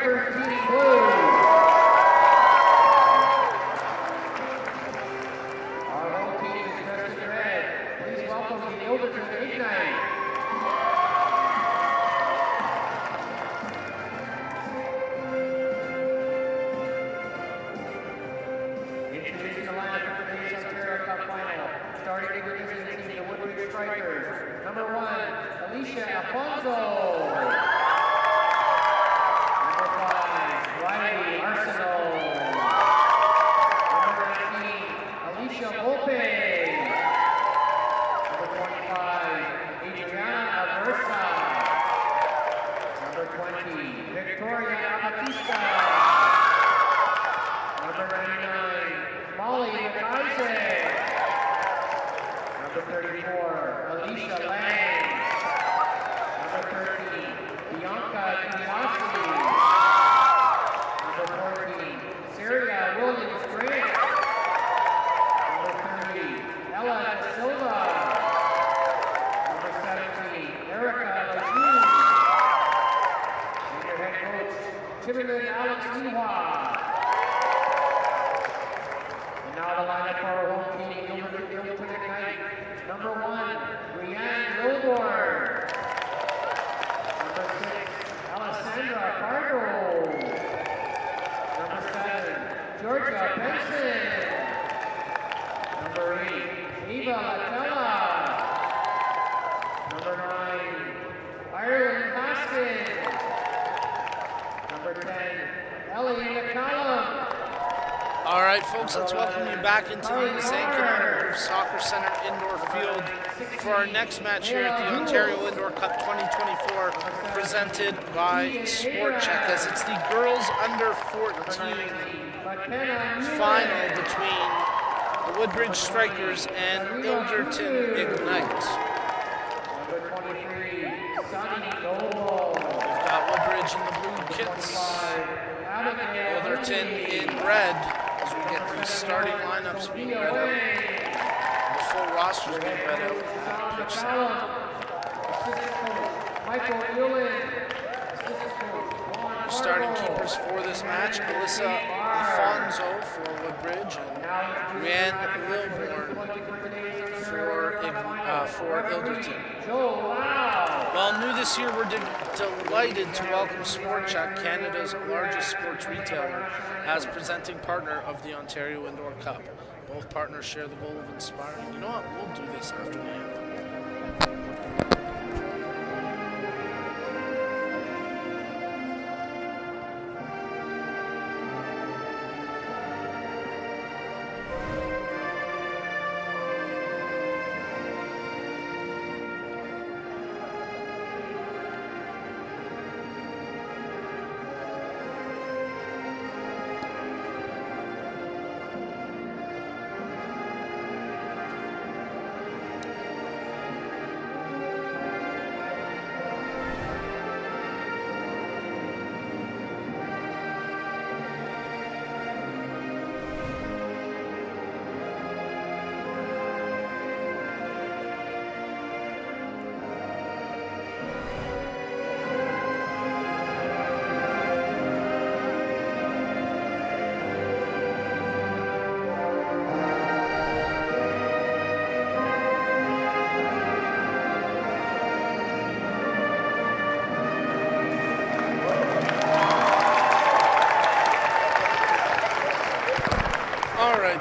Strikers Team Blue. Our home team is dressed in red. Please welcome the Ilderton Ignite. Introducing the lineup for today's Ontario Cup final. Starting representing the Woodbridge Strikers. Number 1, Alicia Alfonso. All right, folks, let's welcome you back into the St. Soccer Center indoor field for our next match here at the Ontario Indoor Cup 2024, presented by SportChek, as it's the girls under 14 final between the Woodbridge Strikers and Ilderton Ignite. We've got Woodbridge in the blue kits, Ilderton in red, as we get these starting lineups being read out. The full rosters being read out at pitch side. Starting keepers for this match, Melissa Alfonso for Woodbridge and Rhianne Lilborn for Ilderton. Well, new this year, we're delighted to welcome SportChek, Canada's largest sports retailer, as presenting partner of the Ontario Indoor Cup. Both partners share the goal of inspiring. You know what? We'll do this after the anthem.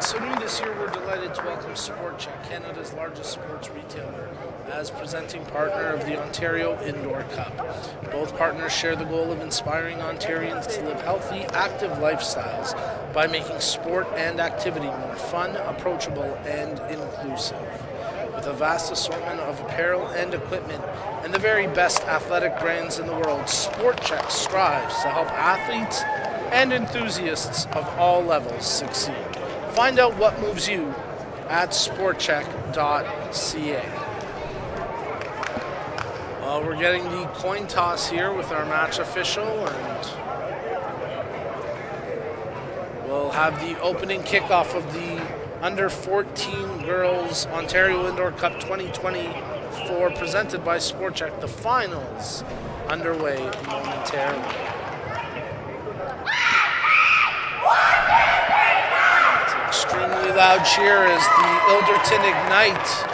So new this year, we're delighted to welcome SportChek, Canada's largest sports retailer, as presenting partner of the Ontario Indoor Cup. Both partners share the goal of inspiring Ontarians to live healthy, active lifestyles by making sport and activity more fun, approachable, and inclusive. With a vast assortment of apparel and equipment and the very best athletic brands in the world, SportChek strives to help athletes and enthusiasts of all levels succeed. Find out what moves you at sportchek.ca. Well, we're getting the coin toss here with our match official, and we'll have the opening kickoff of the Under 14 Girls Ontario Indoor Cup 2024 presented by SportChek. The finals underway momentarily. loud cheer as the Ilderton Ignite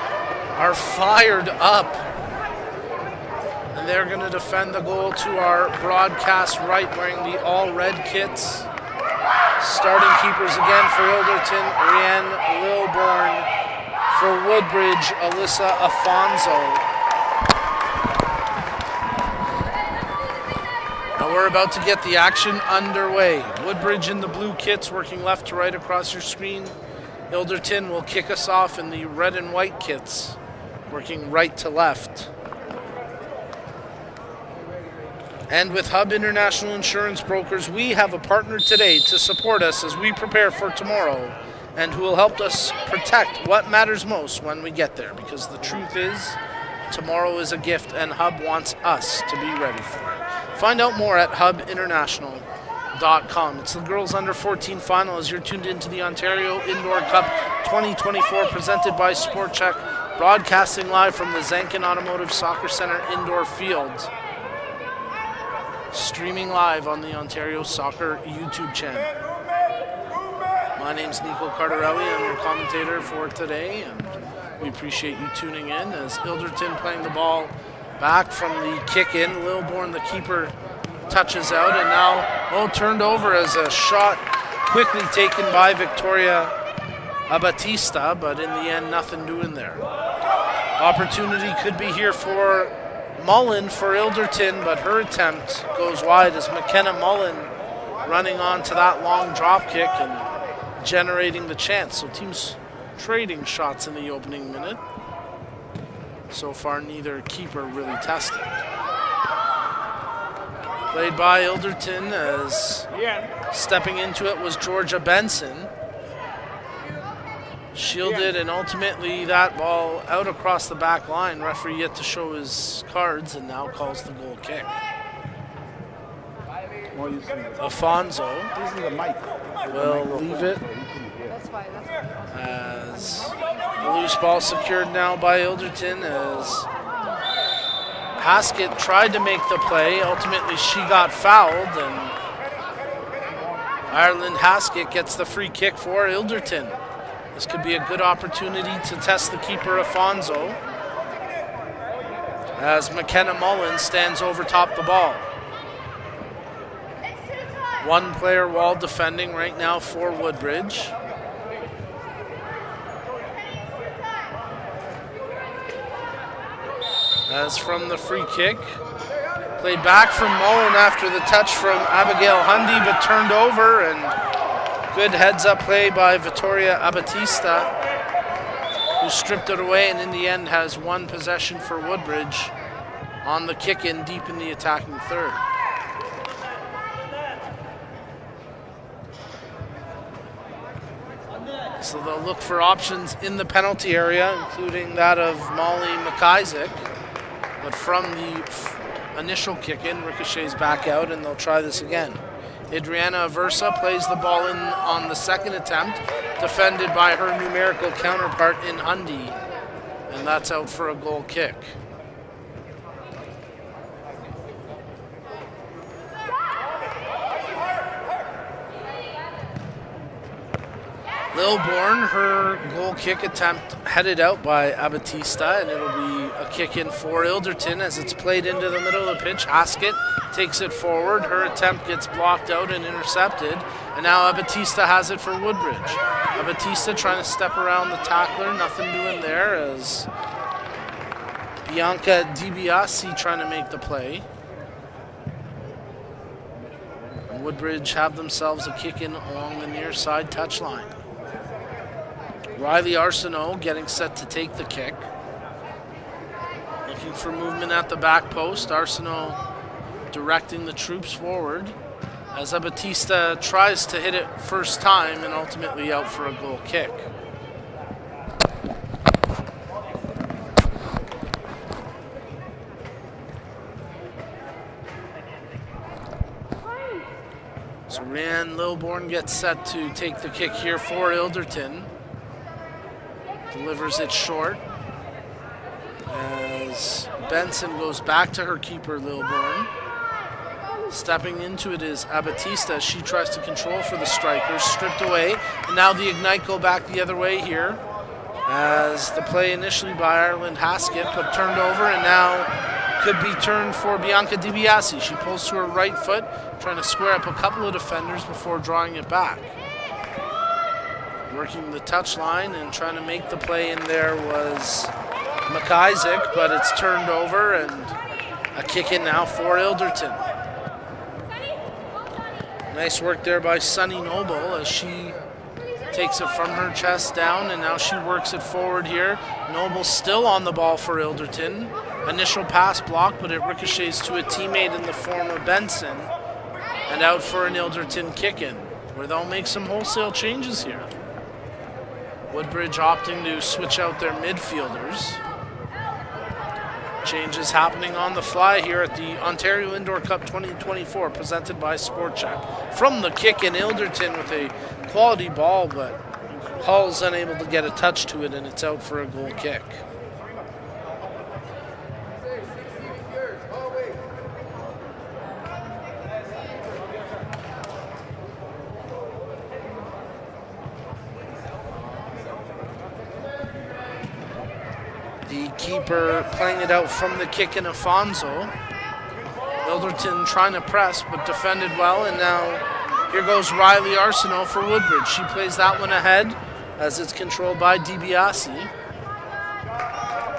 are fired up. And they're going to defend the goal to our broadcast right, wearing the all-red kits. Starting keepers again for Ilderton, Rianne Lilborn. For Woodbridge, Alyssa Afonso. Now we're about to get the action underway. Woodbridge in the blue kits, working left to right across your screen. Ilderton will kick us off in the red and white kits, working right to left. And with Hub International Insurance Brokers, we have a partner today to support us as we prepare for tomorrow, and who will help us protect what matters most when we get there. Because the truth is, tomorrow is a gift, and Hub wants us to be ready for it. Find out more at hubinternational.com. It's the girls under 14 final as you're tuned into the Ontario Indoor Cup 2024, presented by SportChek, broadcasting live from the Zankin Automotive Soccer Center indoor field. Streaming live on the Ontario Soccer YouTube channel. My name's Nico Cardarelli. I'm your commentator for today, and we appreciate you tuning in as Ilderton playing the ball back from the kick-in. Lilborn, the keeper, touches out, and now turned over as a shot quickly taken by Victoria Abatista, but in the end, nothing doing there. Opportunity could be here for Mullen for Ilderton, but her attempt goes wide as McKenna Mullen running on to that long drop kick and generating the chance. So teams trading shots in the opening minute. So far, neither keeper really tested. Played by Ilderton as stepping into it was Georgia Benson. Shielded, and ultimately that ball out across the back line. Referee yet to show his cards and now calls the goal kick. Afonso will leave it as the loose ball secured now by Ilderton as Haskett tried to make the play. Ultimately she got fouled, and Ireland Haskett gets the free kick for Ilderton. This could be a good opportunity to test the keeper, Afonso, as McKenna Mullen stands over top the ball. One player wall defending right now for Woodbridge. As from the free kick, played back from Mullen after the touch from Abigail Hundy, but turned over, and good heads-up play by Victoria Abatista, who stripped it away and in the end has one possession for Woodbridge on the kick-in deep in the attacking third. So they'll look for options in the penalty area, including that of Molly McIsaac. But from the initial kick-in, ricochets back out, and they'll try this again. Adriana Aversa plays the ball in on the second attempt, defended by her numerical counterpart in Hundy, and that's out for a goal kick. Lilborn, her goal kick attempt headed out by Abatista, and it'll be a kick in for Ilderton as it's played into the middle of the pitch. Haskett takes it forward. Her attempt gets blocked out and intercepted, and now Abatista has it for Woodbridge. Abatista trying to step around the tackler, nothing doing there as Bianca DiBiase trying to make the play. And Woodbridge have themselves a kick in along the near side touchline. Riley Arsenault getting set to take the kick. Looking for movement at the back post. Arsenault directing the troops forward as Abatista tries to hit it first time and ultimately out for a goal kick. So Rianne Lilborn gets set to take the kick here for Ilderton. Delivers it short as Benson goes back to her keeper, Lilborn. Stepping into it is Abatista. She tries to control for the strikers, stripped away, and now the Ignite go back the other way here as the play initially by Ireland Haskett, but turned over, and now could be turned for Bianca DiBiase. She pulls to her right foot, trying to square up a couple of defenders before drawing it back. Working the touch line and trying to make the play in there was McIsaac, but it's turned over, and a kick in now for Ilderton. Nice work there by Sunny Noble as she takes it from her chest down, and now she works it forward here. Noble still on the ball for Ilderton. Initial pass block, but it ricochets to a teammate in the form of Benson, and out for an Ilderton kick-in, where they'll make some wholesale changes here. Woodbridge opting to switch out their midfielders. Changes happening on the fly here at the Ontario Indoor Cup 2024, presented by SportChek. From the kick in, Ilderton with a quality ball, but Hull's unable to get a touch to it, and it's out for a goal kick. The keeper playing it out from the kick in, Afonso. Ilderton trying to press, but defended well, and now here goes Riley Arsenault for Woodbridge. She plays that one ahead as it's controlled by DiBiase.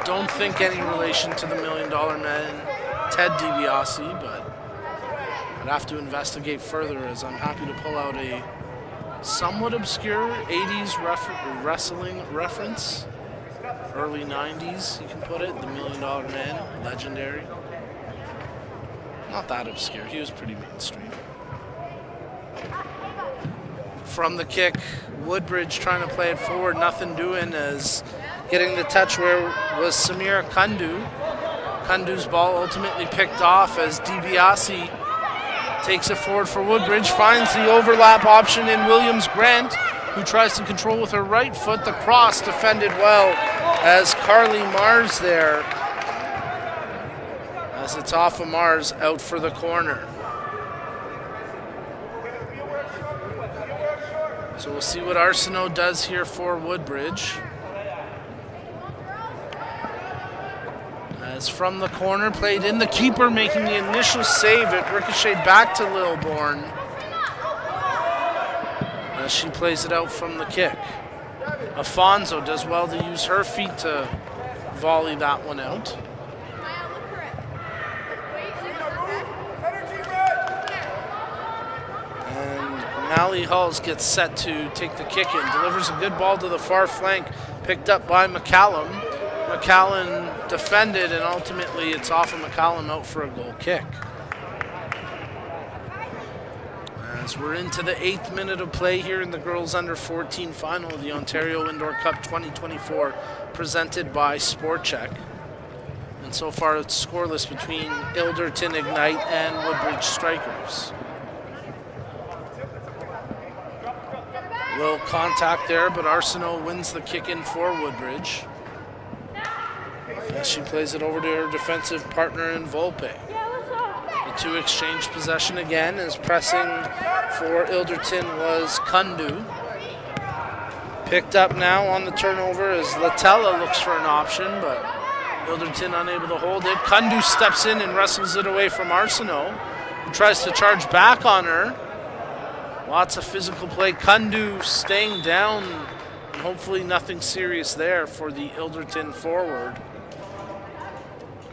Don't think any relation to the $1 Million Man, Ted DiBiase, but I'd have to investigate further, as I'm happy to pull out a somewhat obscure 80s wrestling reference. Early 90s, you can put it. The $1 Million Man, legendary. Not that obscure. He was pretty mainstream. From the kick, Woodbridge trying to play it forward. Nothing doing, as getting the touch where was Samira Kundu. Kundu's ball ultimately picked off as DiBiase takes it forward for Woodbridge. Finds the overlap option in Williams Grant, who tries to control with her right foot. The cross defended well as Carly Mars there, as it's off of Mars, out for the corner. So we'll see what Arsenault does here for Woodbridge. As from the corner, played in, the keeper making the initial save. It ricocheted back to Lilbourne as she plays it out from the kick. Afonso does well to use her feet to volley that one out. And Mally Hulls gets set to take the kick in. Delivers a good ball to the far flank, picked up by McCallum. McCallum defended, and ultimately it's off of McCallum, out for a goal kick. As we're into the 8th minute of play here in the girls under 14 final of the Ontario Indoor Cup 2024, presented by SportChek. And so far it's scoreless between Ilderton Ignite and Woodbridge Strikers. Little contact there, but Arsenault wins the kick in for Woodbridge, as she plays it over to her defensive partner in Volpe. The two exchange possession again, as pressing for Ilderton was Kundu. Picked up now on the turnover as Latella looks for an option, but Ilderton unable to hold it. Kundu steps in and wrestles it away from Arsenault, who tries to charge back on her. Lots of physical play. Kundu staying down, and hopefully nothing serious there for the Ilderton forward,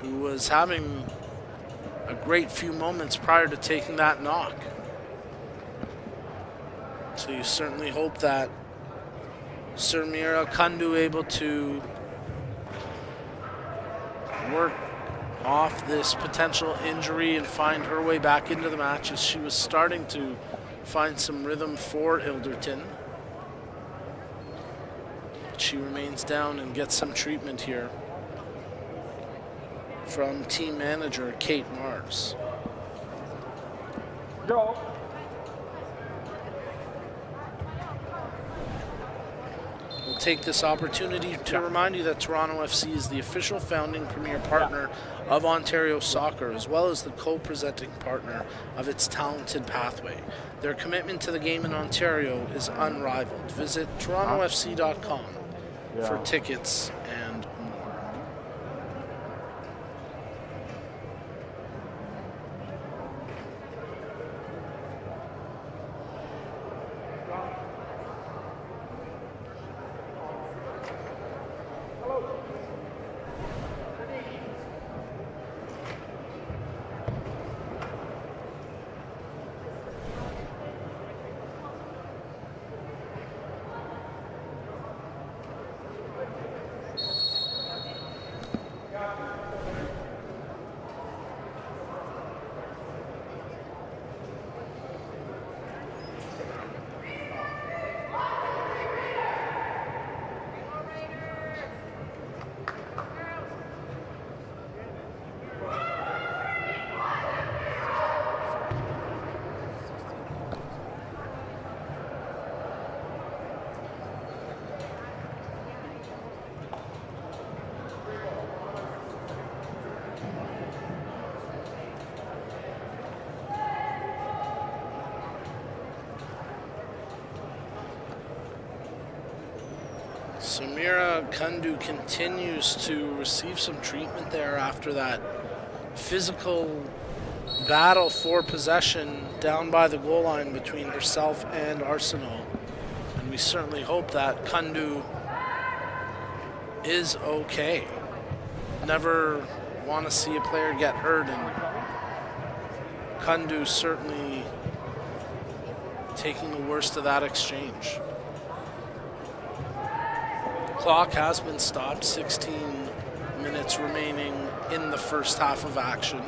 who was having a great few moments prior to taking that knock. So you certainly hope that Samira Kundu able to work off this potential injury and find her way back into the match, as she was starting to find some rhythm for Ilderton. But she remains down and gets some treatment here from team manager Kate Mars. take this opportunity to remind you that Toronto FC is the official founding premier partner of Ontario Soccer, as well as the co-presenting partner of its Talented Pathway. Their commitment to the game in Ontario is unrivaled. Visit torontofc.com for tickets and more. Samira Kundu continues to receive some treatment there after that physical battle for possession down by the goal line between herself and Arsenal. And we certainly hope that Kundu is okay. Never want to see a player get hurt, and Kundu certainly taking the worst of that exchange. Clock has been stopped, 16 minutes remaining in the first half of action.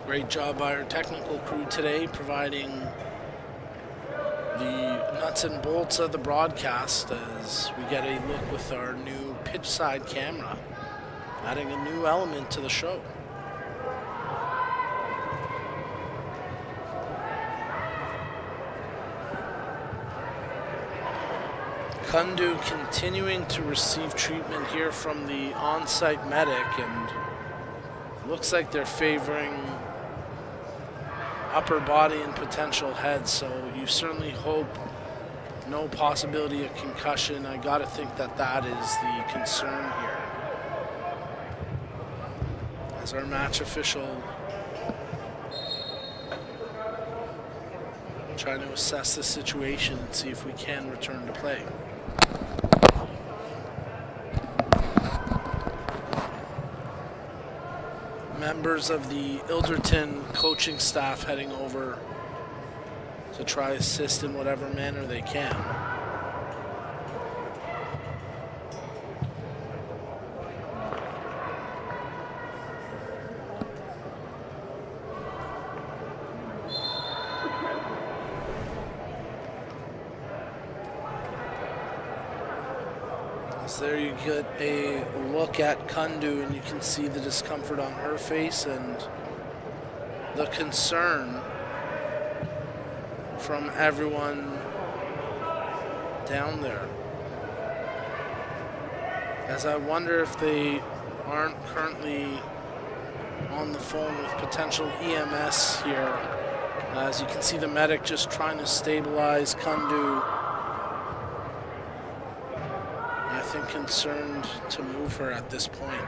Great job by our technical crew today, providing the nuts and bolts of the broadcast as we get a look with our new pitch side camera, adding a new element to the show. Kundu continuing to receive treatment here from the on-site medic, and looks like they're favoring upper body and potential head, so you certainly hope no possibility of concussion. I gotta think that that is the concern here, as our match official trying to assess the situation and see if we can return to play. Members of the Ilderton coaching staff heading over to try to assist in whatever manner they can. There you get a look at Kundu, and you can see the discomfort on her face and the concern from everyone down there. As I wonder if they aren't currently on the phone with potential EMS here. As you can see, the medic just trying to stabilize Kundu. I think concerned to move her at this point.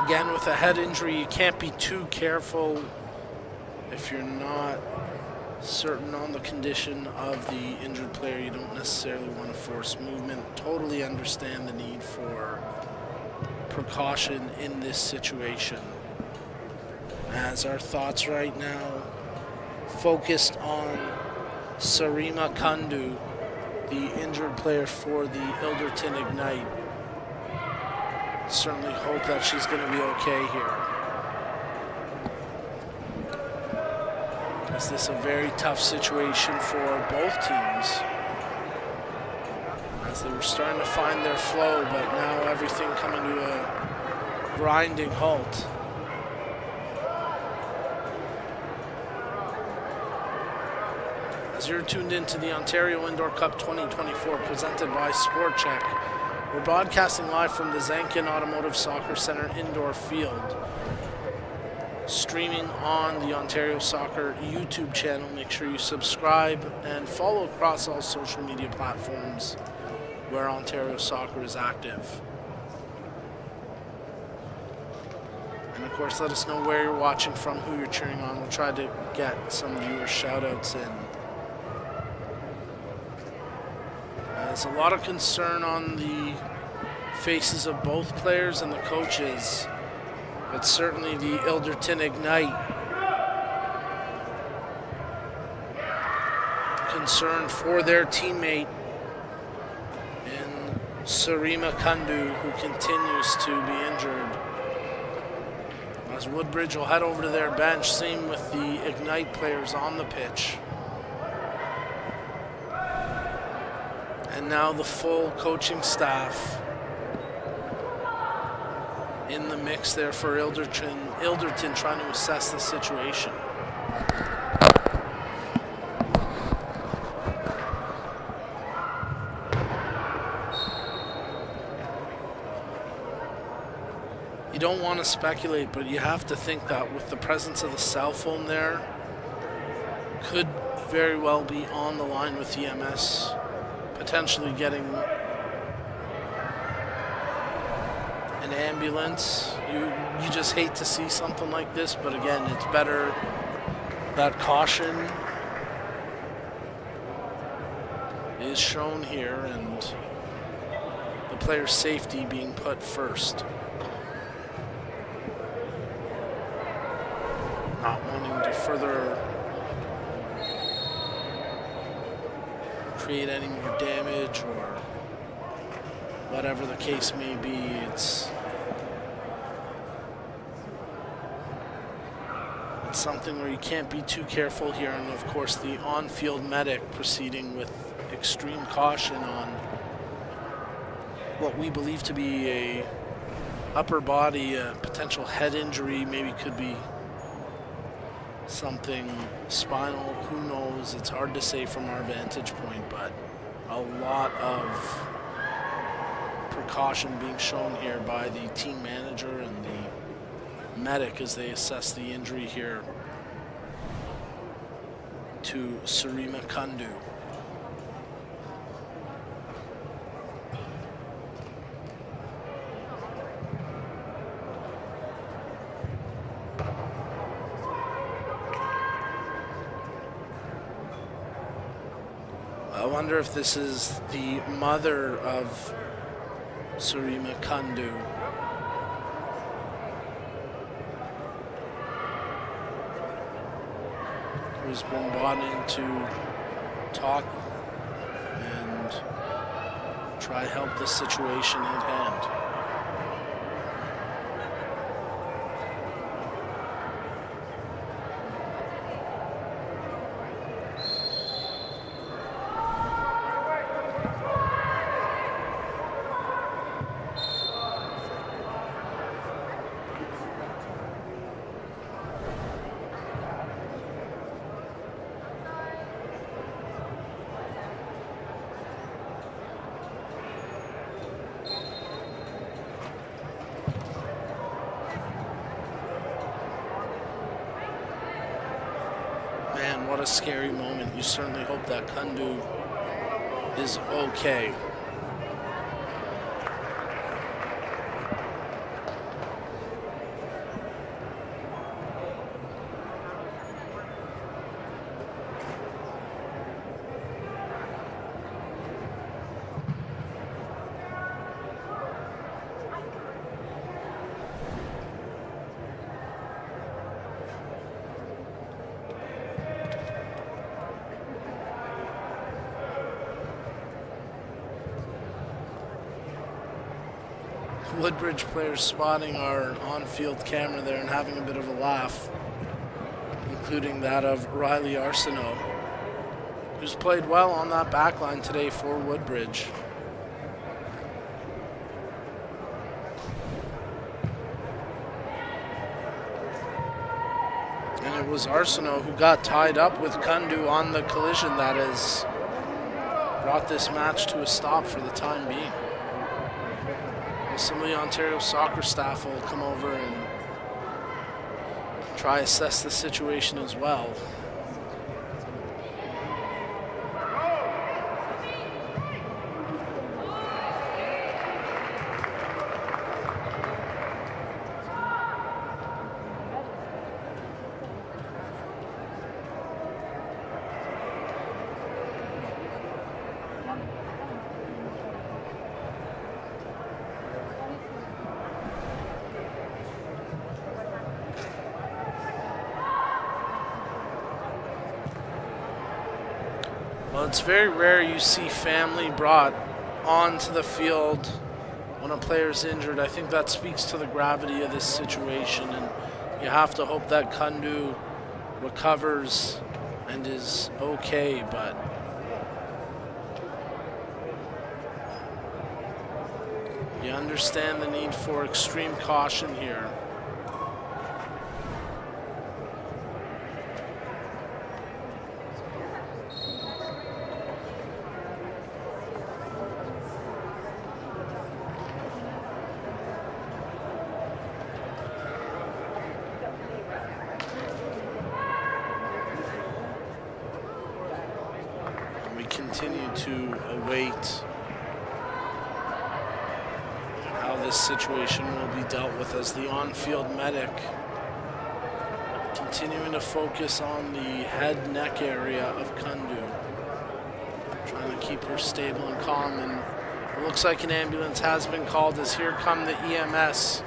Again, with a head injury, you can't be too careful if you're not certain on the condition of the injured player. You don't necessarily want to force movement. Totally understand the need for precaution in this situation. As our thoughts right now focused on Sarima Kundu, the injured player for the Ilderton Ignite. Certainly hope that she's going to be okay here. Is this a very tough situation for both teams? As they were starting to find their flow, but now everything coming to a grinding halt. As you're tuned into the Ontario Indoor Cup 2024 presented by SportChek, we're broadcasting live from the Zankin Automotive Soccer Center indoor field. Streaming on the Ontario Soccer YouTube channel. Make sure you subscribe and follow across all social media platforms where Ontario Soccer is active. And of course, let us know where you're watching from, who you're cheering on. We'll try to get some viewer shout-outs in. There's a lot of concern on the faces of both players and the coaches, but certainly the Ilderton Ignite concern for their teammate in Sarima Kundu, who continues to be injured. As Woodbridge will head over to their bench, same with the Ignite players on the pitch. And now the full coaching staff in the mix there for Ilderton trying to assess the situation. You don't want to speculate, but you have to think that with the presence of the cell phone there, could very well be on the line with EMS. Potentially getting an ambulance. You just hate to see something like this, but again, it's better that caution is shown here and the player's safety being put first. Not wanting to further create any more damage or whatever the case may be. It's something where you can't be too careful here, and of course the on-field medic proceeding with extreme caution on what we believe to be a upper body, a potential head injury, maybe could be something spinal, who knows? It's hard to say from our vantage point, but a lot of precaution being shown here by the team manager and the medic as they assess the injury here to Sarima Kundu. I wonder if this is the mother of Sarima Kundu. Who's been brought in to talk and try to help the situation at hand. Man, what a scary moment. You certainly hope that Kundu is okay. Woodbridge players spotting our on-field camera there and having a bit of a laugh, including that of Riley Arsenault, who's played well on that back line today for Woodbridge. And it was Arsenault who got tied up with Kundu on the collision that has brought this match to a stop for the time being. Well, some of the Ontario soccer staff will come over and try assess the situation as well. Well, it's very rare you see family brought onto the field when a player's injured. I think that speaks to the gravity of this situation, and you have to hope that Kundu recovers and is okay, but you understand the need for extreme caution here. Continue to await how this situation will be dealt with as the on-field medic continuing to focus on the head neck area of Kundu, trying to keep her stable and calm. And it looks like an ambulance has been called as here come the EMS.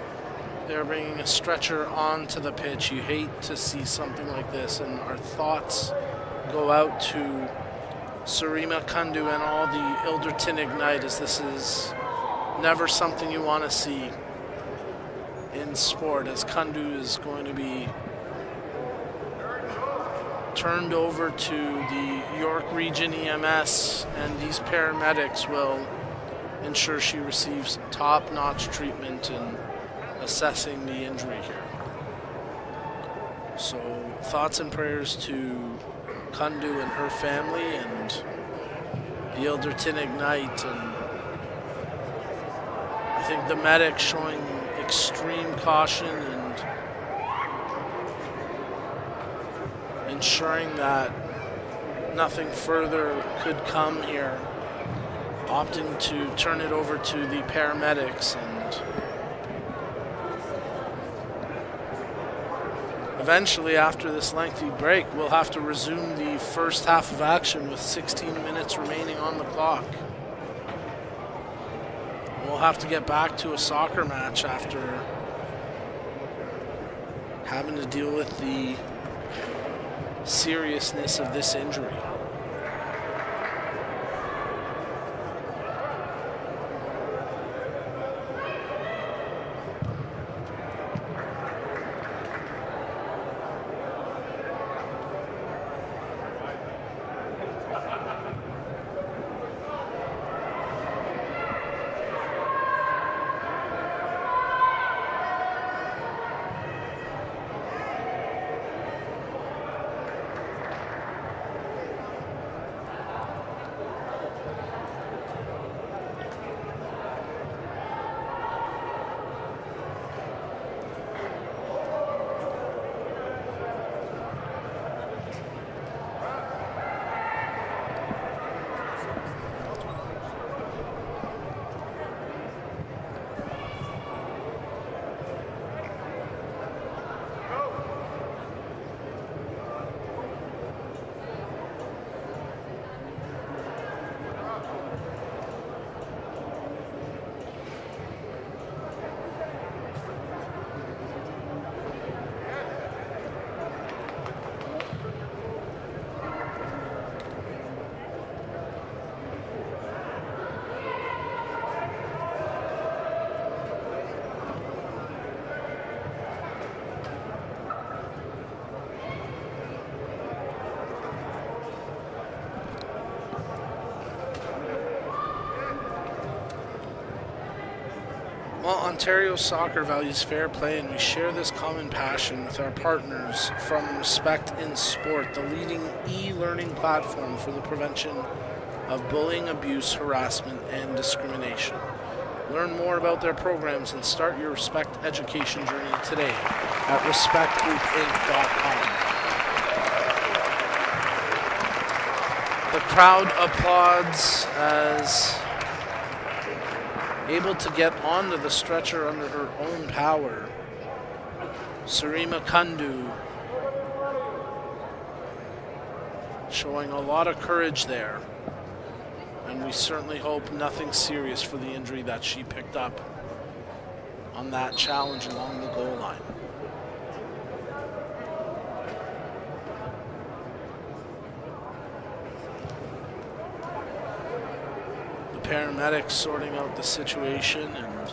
They're bringing a stretcher onto the pitch. You hate to see something like this, and our thoughts go out to Sarima Kundu and all the Ilderton Ignite, as this is never something you want to see in sport, as Kundu is going to be turned over to the York Region EMS, and these paramedics will ensure she receives top-notch treatment in assessing the injury here. So thoughts and prayers to Kundu and her family and the Ilderton Ignite, and I think the medic showing extreme caution and ensuring that nothing further could come here, opting to turn it over to the paramedics. And eventually, after this lengthy break, we'll have to resume the first half of action with 16 minutes remaining on the clock. We'll have to get back to a soccer match after having to deal with the seriousness of this injury. Well, Ontario Soccer values fair play, and we share this common passion with our partners from Respect in Sport, the leading e-learning platform for the prevention of bullying, abuse, harassment, and discrimination. Learn more about their programs and start your Respect education journey today at respectgroupinc.com. The crowd applauds as able to get onto the stretcher under her own power, Sarima Kundu, showing a lot of courage there. And we certainly hope nothing serious for the injury that she picked up on that challenge along the goal line. Paramedics sorting out the situation, and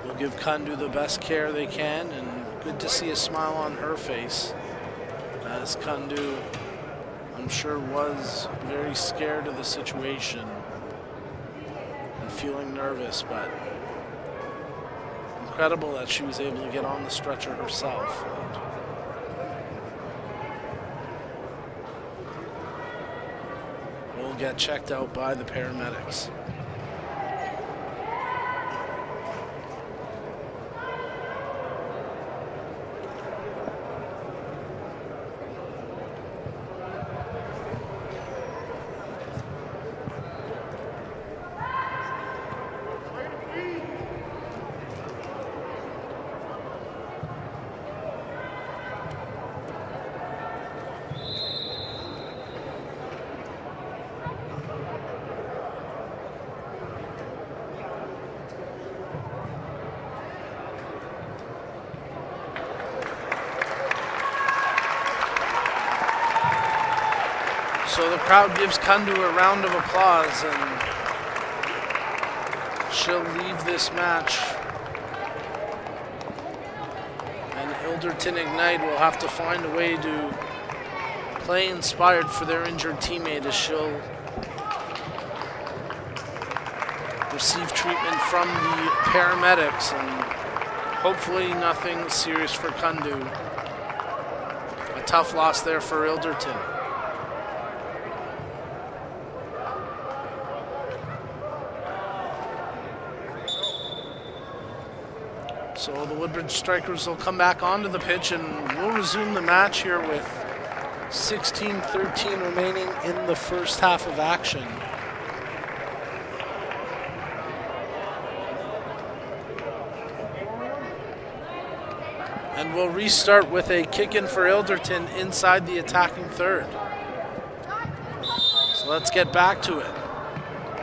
will give Kundu the best care they can, and good to see a smile on her face, as Kundu, I'm sure, was very scared of the situation and feeling nervous, but incredible that she was able to get on the stretcher herself. Get checked out by the paramedics. So the crowd gives Kundu a round of applause, and she'll leave this match. And Ilderton Ignite will have to find a way to play inspired for their injured teammate, as she'll receive treatment from the paramedics, and hopefully nothing serious for Kundu. A tough loss there for Ilderton. So the Woodbridge Strikers will come back onto the pitch, and we'll resume the match here with 16-13 remaining in the first half of action. And we'll restart with a kick-in for Ilderton inside the attacking third. So let's get back to it.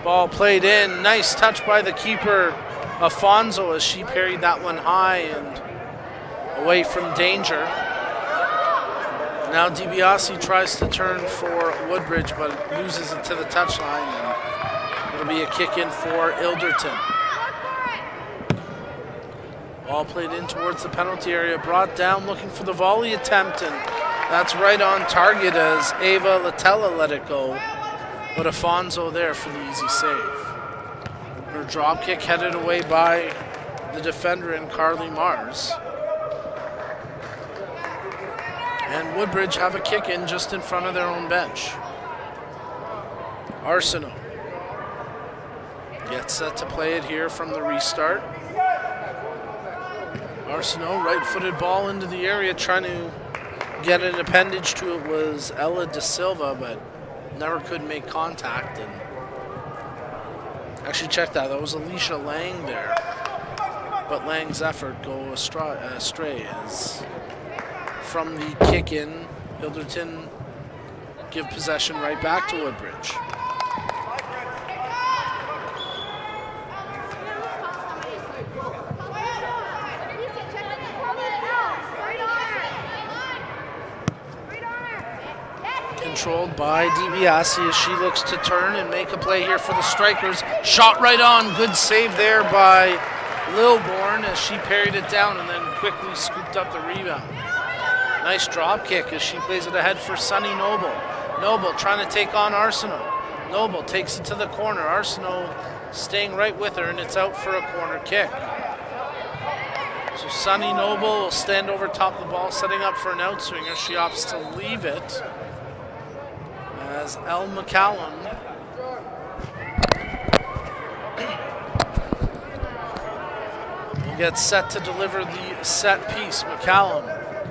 Ball played in, nice touch by the keeper, Afonso, as she parried that one high and away from danger. Now DiBiase tries to turn for Woodbridge, but loses it to the touchline, and it'll be a kick in for Ilderton. Ball played in towards the penalty area, brought down looking for the volley attempt, and that's right on target as Ava Latella let it go, but Afonso there for the easy save. Her drop kick headed away by the defender in Carly Mars. And Woodbridge have a kick in just in front of their own bench. Arsenault gets set to play it here from the restart. Arsenault, right-footed ball into the area, trying to get an appendage to it was Ella De Silva, but never could make contact. And actually, check that. That was Alicia Lang there. But Lang's effort go astray as from the kick-in, Ilderton give possession right back to Woodbridge. Controlled by DiBiase as she looks to turn and make a play here for the Strikers. Shot right on, good save there by Lilborn as she parried it down and then quickly scooped up the rebound. Nice drop kick as she plays it ahead for Sunny Noble. Noble trying to take on Arsenault. Noble takes it to the corner. Arsenault staying right with her, and it's out for a corner kick. So Sunny Noble will stand over top of the ball, setting up for an outswinger. She opts to leave it as Elle McCallum will get set to deliver the set piece. McCallum,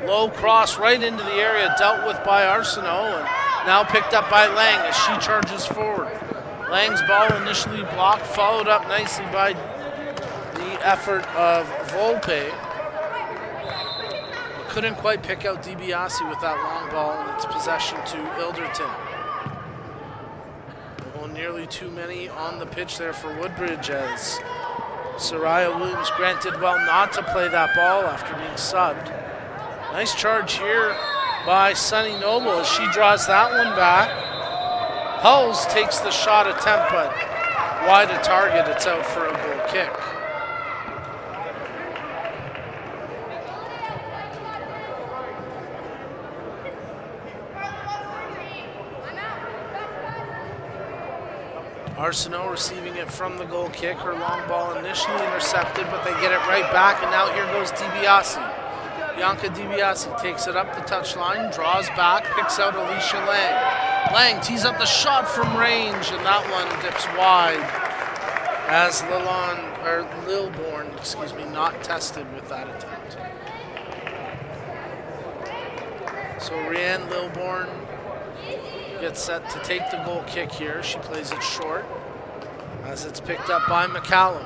low cross right into the area, dealt with by Arsenault, and now picked up by Lang as she charges forward. Lang's ball initially blocked, followed up nicely by the effort of Volpe. Couldn't quite pick out DiBiase with that long ball in its possession to Ilderton. Well, nearly too many on the pitch there for Woodbridge as Soraya Williams granted well not to play that ball after being subbed. Nice charge here by Sunny Noble as she draws that one back. Hulls takes the shot attempt, but wide of target. It's out for a goal kick. Arsenault receiving it from the goal kick. Her long ball initially intercepted, but they get it right back, and now here goes DiBiase. Bianca DiBiase takes it up the touchline, draws back, picks out Alicia Lang. Lang tees up the shot from range, and that one dips wide as Lilbourne, not tested with that attempt. So Rianne Lilbourne gets set to take the goal kick here. She plays it short as it's picked up by McCallum.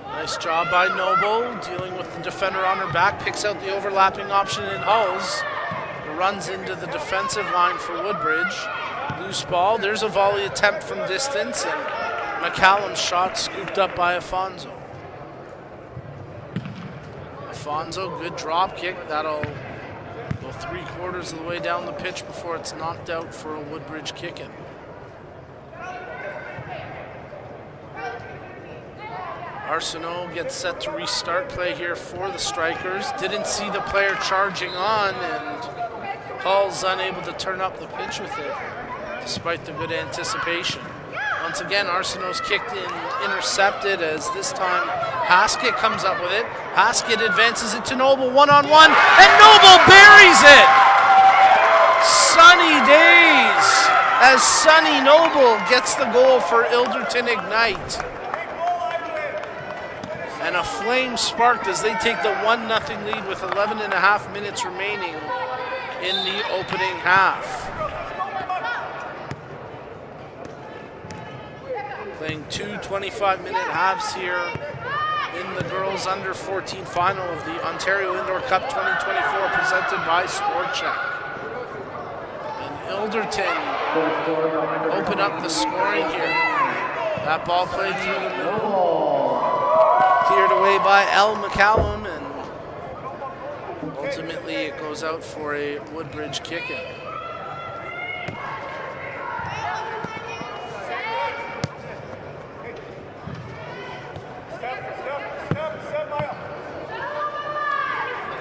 Nice job by Noble, dealing with the defender on her back, picks out the overlapping option in Hulls, runs into the defensive line for Woodbridge. Loose ball, there's a volley attempt from distance, and McCallum's shot scooped up by Afonso. Afonso, good drop kick, that'll go 3/4 of the way down the pitch before it's knocked out for a Woodbridge kick-in. Arsenault gets set to restart play here for the Strikers. Didn't see the player charging on, and Hall's unable to turn up the pitch with it, despite the good anticipation. Once again, Arsenault's kicked in, intercepted, as this time Haskett comes up with it. Haskett advances it to Noble, one-on-one, and Noble buries it! Sunny days as Sunny Noble gets the goal for Ilderton Ignite. And a flame sparked as they take the 1-0 lead with 11.5 minutes remaining in the opening half. Playing two 25-minute halves here in the girls under 14 final of the Ontario Indoor Cup 2024 presented by SportChek. And Ilderton open up the scoring here. That ball played through the middle. Cleared away by Elle McCallum, and ultimately it goes out for a Woodbridge kick-in.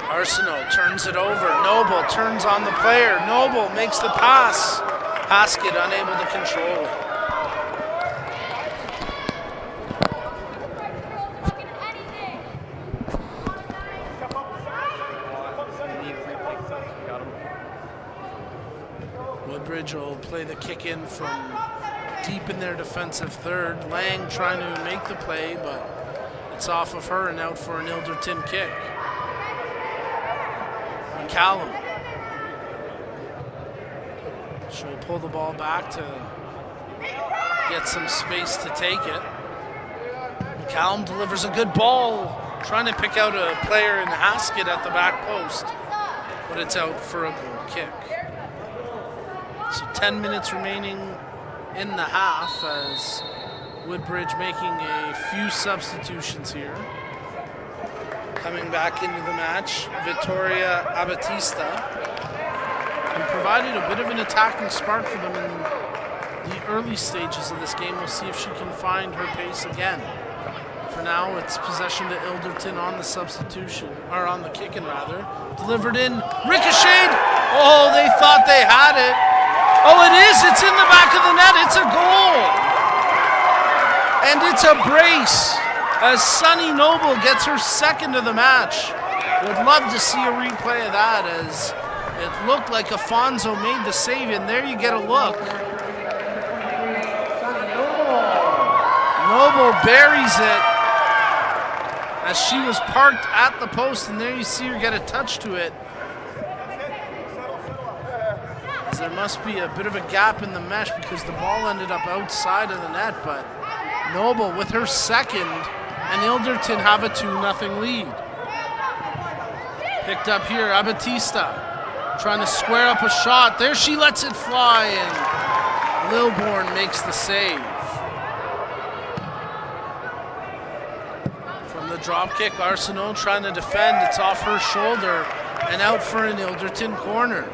Arsenault turns it over. Noble turns on the player. Noble makes the pass. Haskett unable to control it. Woodbridge will play the kick in from deep in their defensive third. Lang trying to make the play, but it's off of her and out for an Ilderton kick. McCallum. She'll pull the ball back to get some space to take it. McCallum delivers a good ball, trying to pick out a player in Haskett at the back post, but it's out for a goal kick. So 10 minutes remaining in the half as Woodbridge making a few substitutions here. Coming back into the match, Victoria Abatista, and provided a bit of an attacking spark for them in the early stages of this game. We'll see if she can find her pace again. For now, it's possession to Ilderton on the substitution, or on the kick-in rather. Delivered in, ricocheted. Oh, they thought they had it. Oh, it is. It's in the back of the net. It's a goal. And it's a brace as Sunny Noble gets her second of the match. Would love to see a replay of that, as it looked like Afonso made the save, and there you get a look. Noble buries it as she was parked at the post, and there you see her get a touch to it. As there must be a bit of a gap in the mesh because the ball ended up outside of the net, but Noble with her second, and Ilderton have a 2-0 lead. Picked up here, Abatista trying to square up a shot. There she lets it fly, and Lilbourne makes the save. From the drop kick, Arsenault trying to defend. It's off her shoulder and out for an Ilderton corner.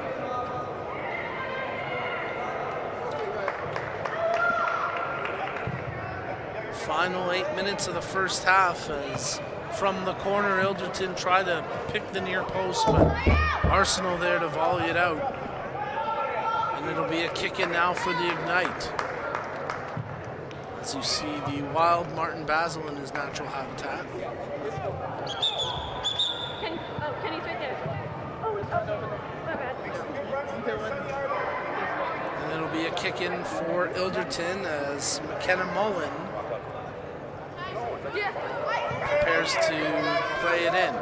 Final 8 minutes of the first half, as from the corner Ilderton tried to pick the near post, but Arsenault there to volley it out. And it'll be a kick in now for the Ignite. As you see the wild Martin Basil in his natural habitat. Kenny's right there. Oh, my bad. And it'll be a kick in for Ilderton as McKenna Mullen prepares to play it in.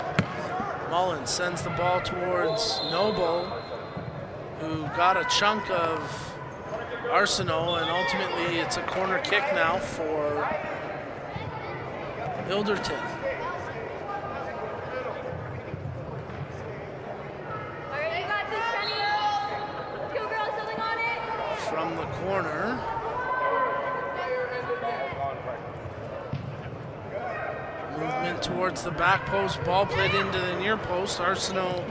Mullen sends the ball towards Noble, who got a chunk of Arsenault, and ultimately it's a corner kick now for Ilderton. Alright, you got this, Kenny. Go, girl, something on it. From the corner. Movement towards the back post, ball played into the near post. Arsenault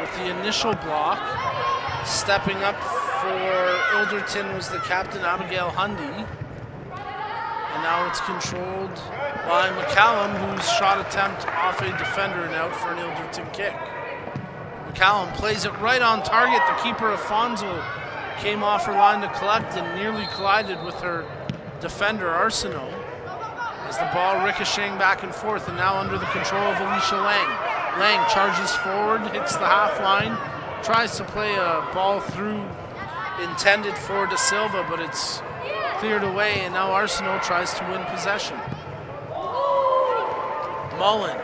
with the initial block. Stepping up for Ilderton was the captain, Abigail Hundy. And now it's controlled by McCallum, whose shot attempt off a defender and out for an Ilderton kick. McCallum plays it right on target. The keeper, Afonso, came off her line to collect and nearly collided with her defender, Arsenault. As the ball ricocheting back and forth, and now under the control of Alicia Lang. Lang charges forward, hits the half line, tries to play a ball through intended for De Silva, but it's cleared away, and now Arsenault tries to win possession. Mullen,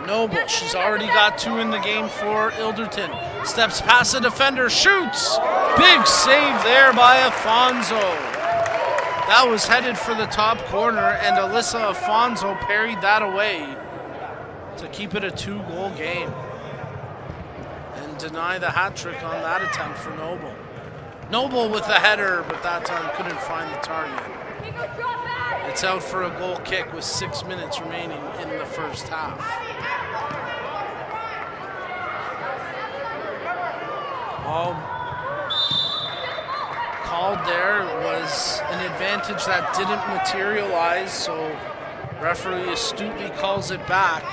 Noble, she's already got 2 in the game for Ilderton. Steps past the defender, shoots! Big save there by Afonso. That was headed for the top corner, and Alyssa Afonso parried that away to keep it a 2-goal game and deny the hat trick on that attempt for Noble. Noble with the header, but that time couldn't find the target. It's out for a goal kick with 6 minutes remaining in the first half. All called there was an advantage that didn't materialize, so referee astutely calls it back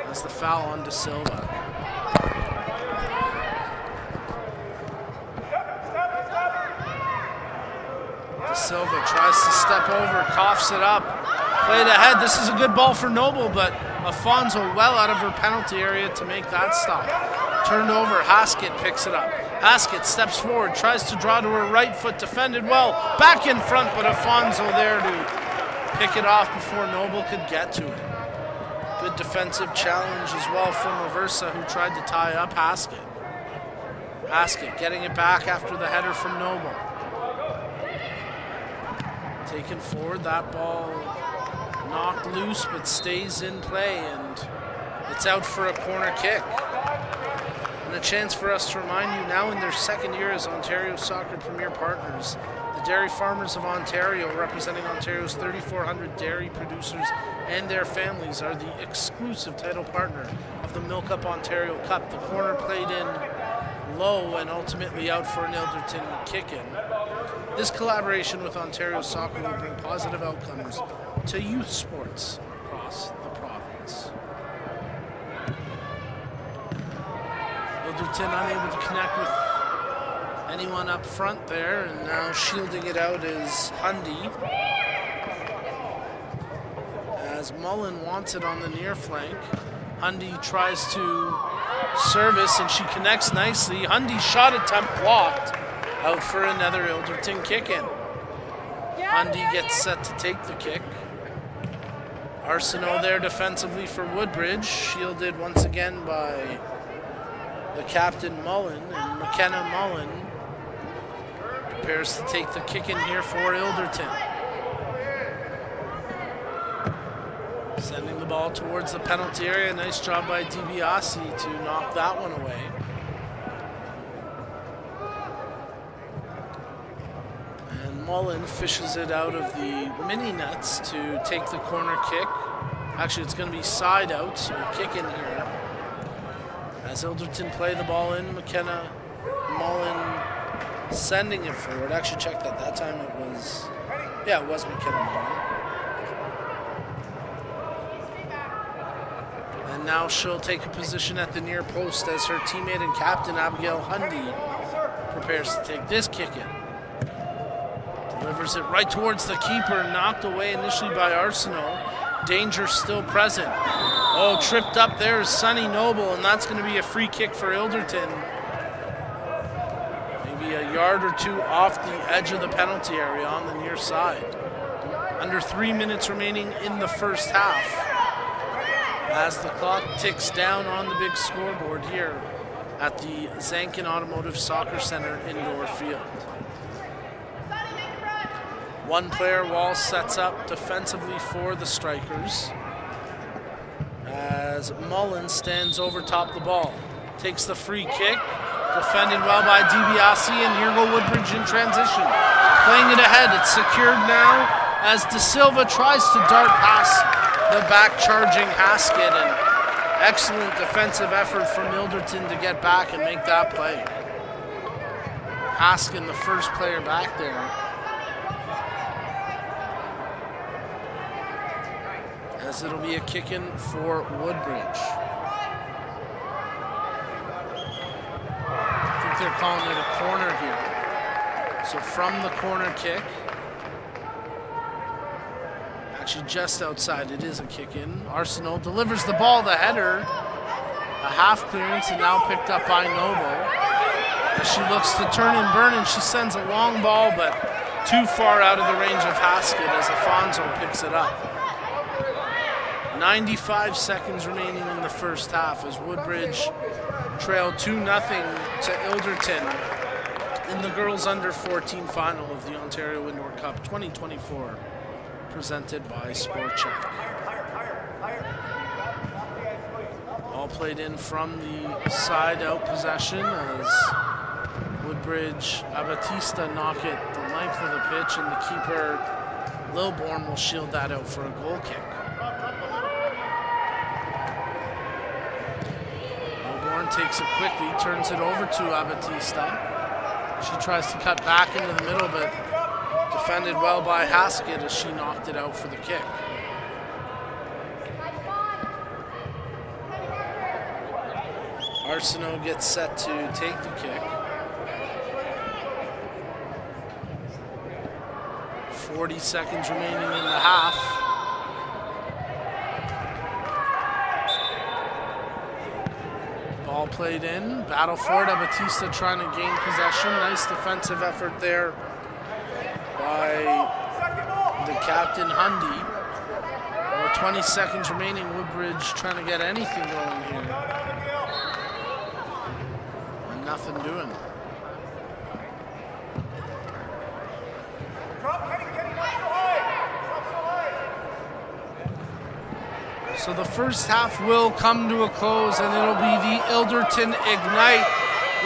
as the foul on De Silva. De Silva tries to step over, coughs it up, played ahead. This is a good ball for Noble, but Afonso well out of her penalty area to make that stop. Turned over, Haskett picks it up. Haskett steps forward, tries to draw to her right foot, defended well, back in front, but Afonso there to pick it off before Noble could get to it. Good defensive challenge as well from Reversa, who tried to tie up Haskett. Haskett getting it back after the header from Noble. Taken forward, that ball knocked loose but stays in play, and it's out for a corner kick. And a chance for us to remind you, now in their second year as Ontario Soccer Premier Partners, the Dairy Farmers of Ontario, representing Ontario's 3,400 dairy producers and their families, are the exclusive title partner of the Milk Up Ontario Cup. The corner played in low and ultimately out for an Ilderton kick-in. This collaboration with Ontario Soccer will bring positive outcomes to youth sports across the province. Ilderton unable to connect with anyone up front there, and now shielding it out is Hundy. As Mullen wants it on the near flank. Hundy tries to service, and she connects nicely. Hundy's shot attempt blocked. Out for another Ilderton kick-in. Hundy gets set to take the kick. Arsenault there defensively for Woodbridge, shielded once again by the captain Mullen, and McKenna Mullen prepares to take the kick in here for Ilderton. Sending the ball towards the penalty area. Nice job by DiBiase to knock that one away. And Mullen fishes it out of the mini nets to take the corner kick. Actually, it's going to be side out, so kick in here. As Ilderton play the ball in, McKenna Mullen sending it forward. Actually, checked that. That time it was, yeah, it was McKenna Mullen. And now she'll take a position at the near post as her teammate and captain Abigail Hundy prepares to take this kick in. Delivers it right towards the keeper, knocked away initially by Arsenault. Danger still present. Oh, tripped up there is Sunny Noble, and that's going to be a free kick for Ilderton. Maybe a yard or two off the edge of the penalty area on the near side. Under 3 minutes remaining in the first half, as the clock ticks down on the big scoreboard here at the Zankin Automotive Soccer Center indoor field. One player, Wall, sets up defensively for the Strikers as Mullen stands over top the ball. Takes the free kick, defended well by DiBiase, and here go Woodbridge in transition. Playing it ahead, it's secured now as De Silva tries to dart past the back-charging Haskett, and excellent defensive effort from Ilderton to get back and make that play. Haskett, the first player back there. As it'll be a kick-in for Woodbridge. I think they're calling it a corner here. So from the corner kick, actually just outside, it is a kick-in. Arsenault delivers the ball, the header, a half clearance, and now picked up by Noble. As she looks to turn and burn, and she sends a long ball, but too far out of the range of Haskett as Afonso picks it up. 95 seconds remaining in the first half as Woodbridge trailed 2-0 to Ilderton in the girls under 14 final of the Ontario Indoor Cup 2024, presented by SportChek. All played in from the side out possession as Woodbridge Abatista knock it the length of the pitch, and the keeper Lilborn will shield that out for a goal kick. Takes it quickly, turns it over to Abatista. She tries to cut back into the middle, but defended well by Haskett as she knocked it out for the kick. Arsenault gets set to take the kick. 40 seconds remaining in the half. Ball played in, battle for it. Abatista trying to gain possession. Nice defensive effort there by the captain, Hundy. Over 20 seconds remaining, Woodbridge trying to get anything going here. And nothing doing. So the first half will come to a close, and it'll be the Ilderton Ignite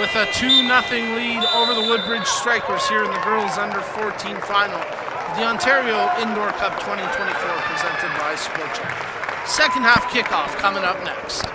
with a 2-0 lead over the Woodbridge Strikers here in the girls under 14 final of the Ontario Indoor Cup 2024, presented by SportChek. Second half kickoff coming up next.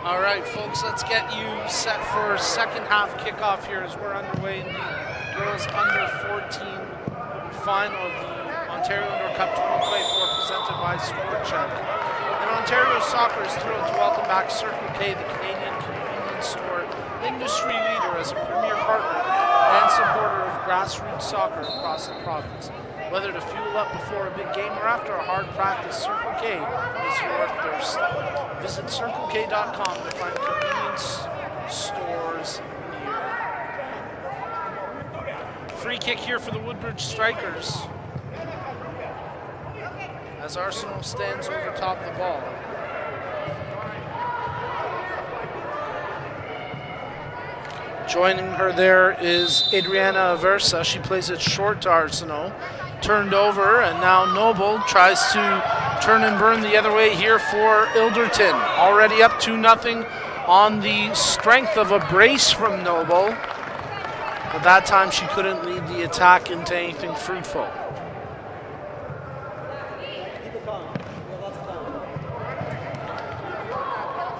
All right, folks, let's get you set for second half kickoff here as we're underway in the girls under 14 final of the Ontario Indoor Cup 2024 presented by SportChek. And Ontario Soccer is thrilled to welcome back Circle K, the Canadian convenience store industry leader, as a premier partner and supporter of grassroots soccer across the province. Whether to fuel up before a big game or after a hard practice, Circle K is your thirst. Visit CircleK.com to find convenience stores near. Free kick here for the Woodbridge Strikers as Arsenal stands over top the ball. Joining her there is Adriana Aversa. She plays it short to Arsenault. Turned over, and now Noble tries to turn and burn the other way here for Ilderton. Already up 2-0 on the strength of a brace from Noble. But that time she couldn't lead the attack into anything fruitful.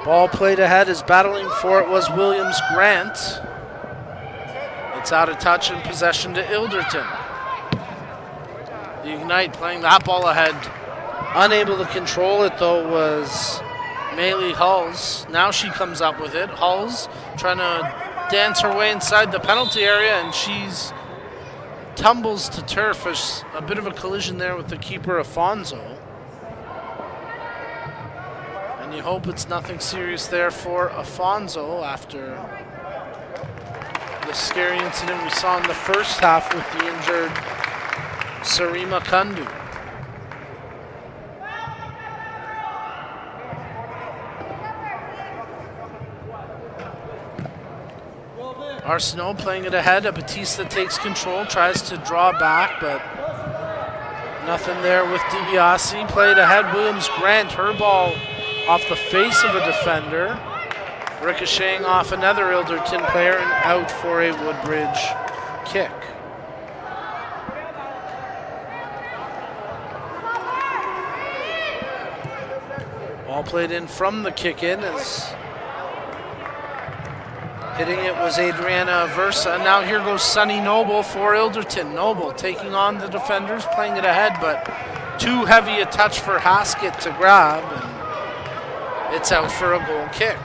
Ball played ahead as battling for it was Williams Grant. It's out of touch and possession to Ilderton. The Ignite playing that ball ahead. Unable to control it though was Maylee Hulls. Now she comes up with it. Hulls trying to dance her way inside the penalty area, and she's tumbles to turf. There's a bit of a collision there with the keeper Afonso. And you hope it's nothing serious there for Afonso after the scary incident we saw in the first half with the injured Sarima Kundu. Arsenault playing it ahead. Batista takes control, tries to draw back, but nothing there with DiBiase. Played ahead. Williams Grant, her ball off the face of a defender, ricocheting off another Ilderton player and out for a Woodbridge kick. Ball played in from the kick in as hitting it was Adriana Aversa. Now here goes Sunny Noble for Ilderton. Noble taking on the defenders, playing it ahead, but too heavy a touch for Haskett to grab, and it's out for a goal kick.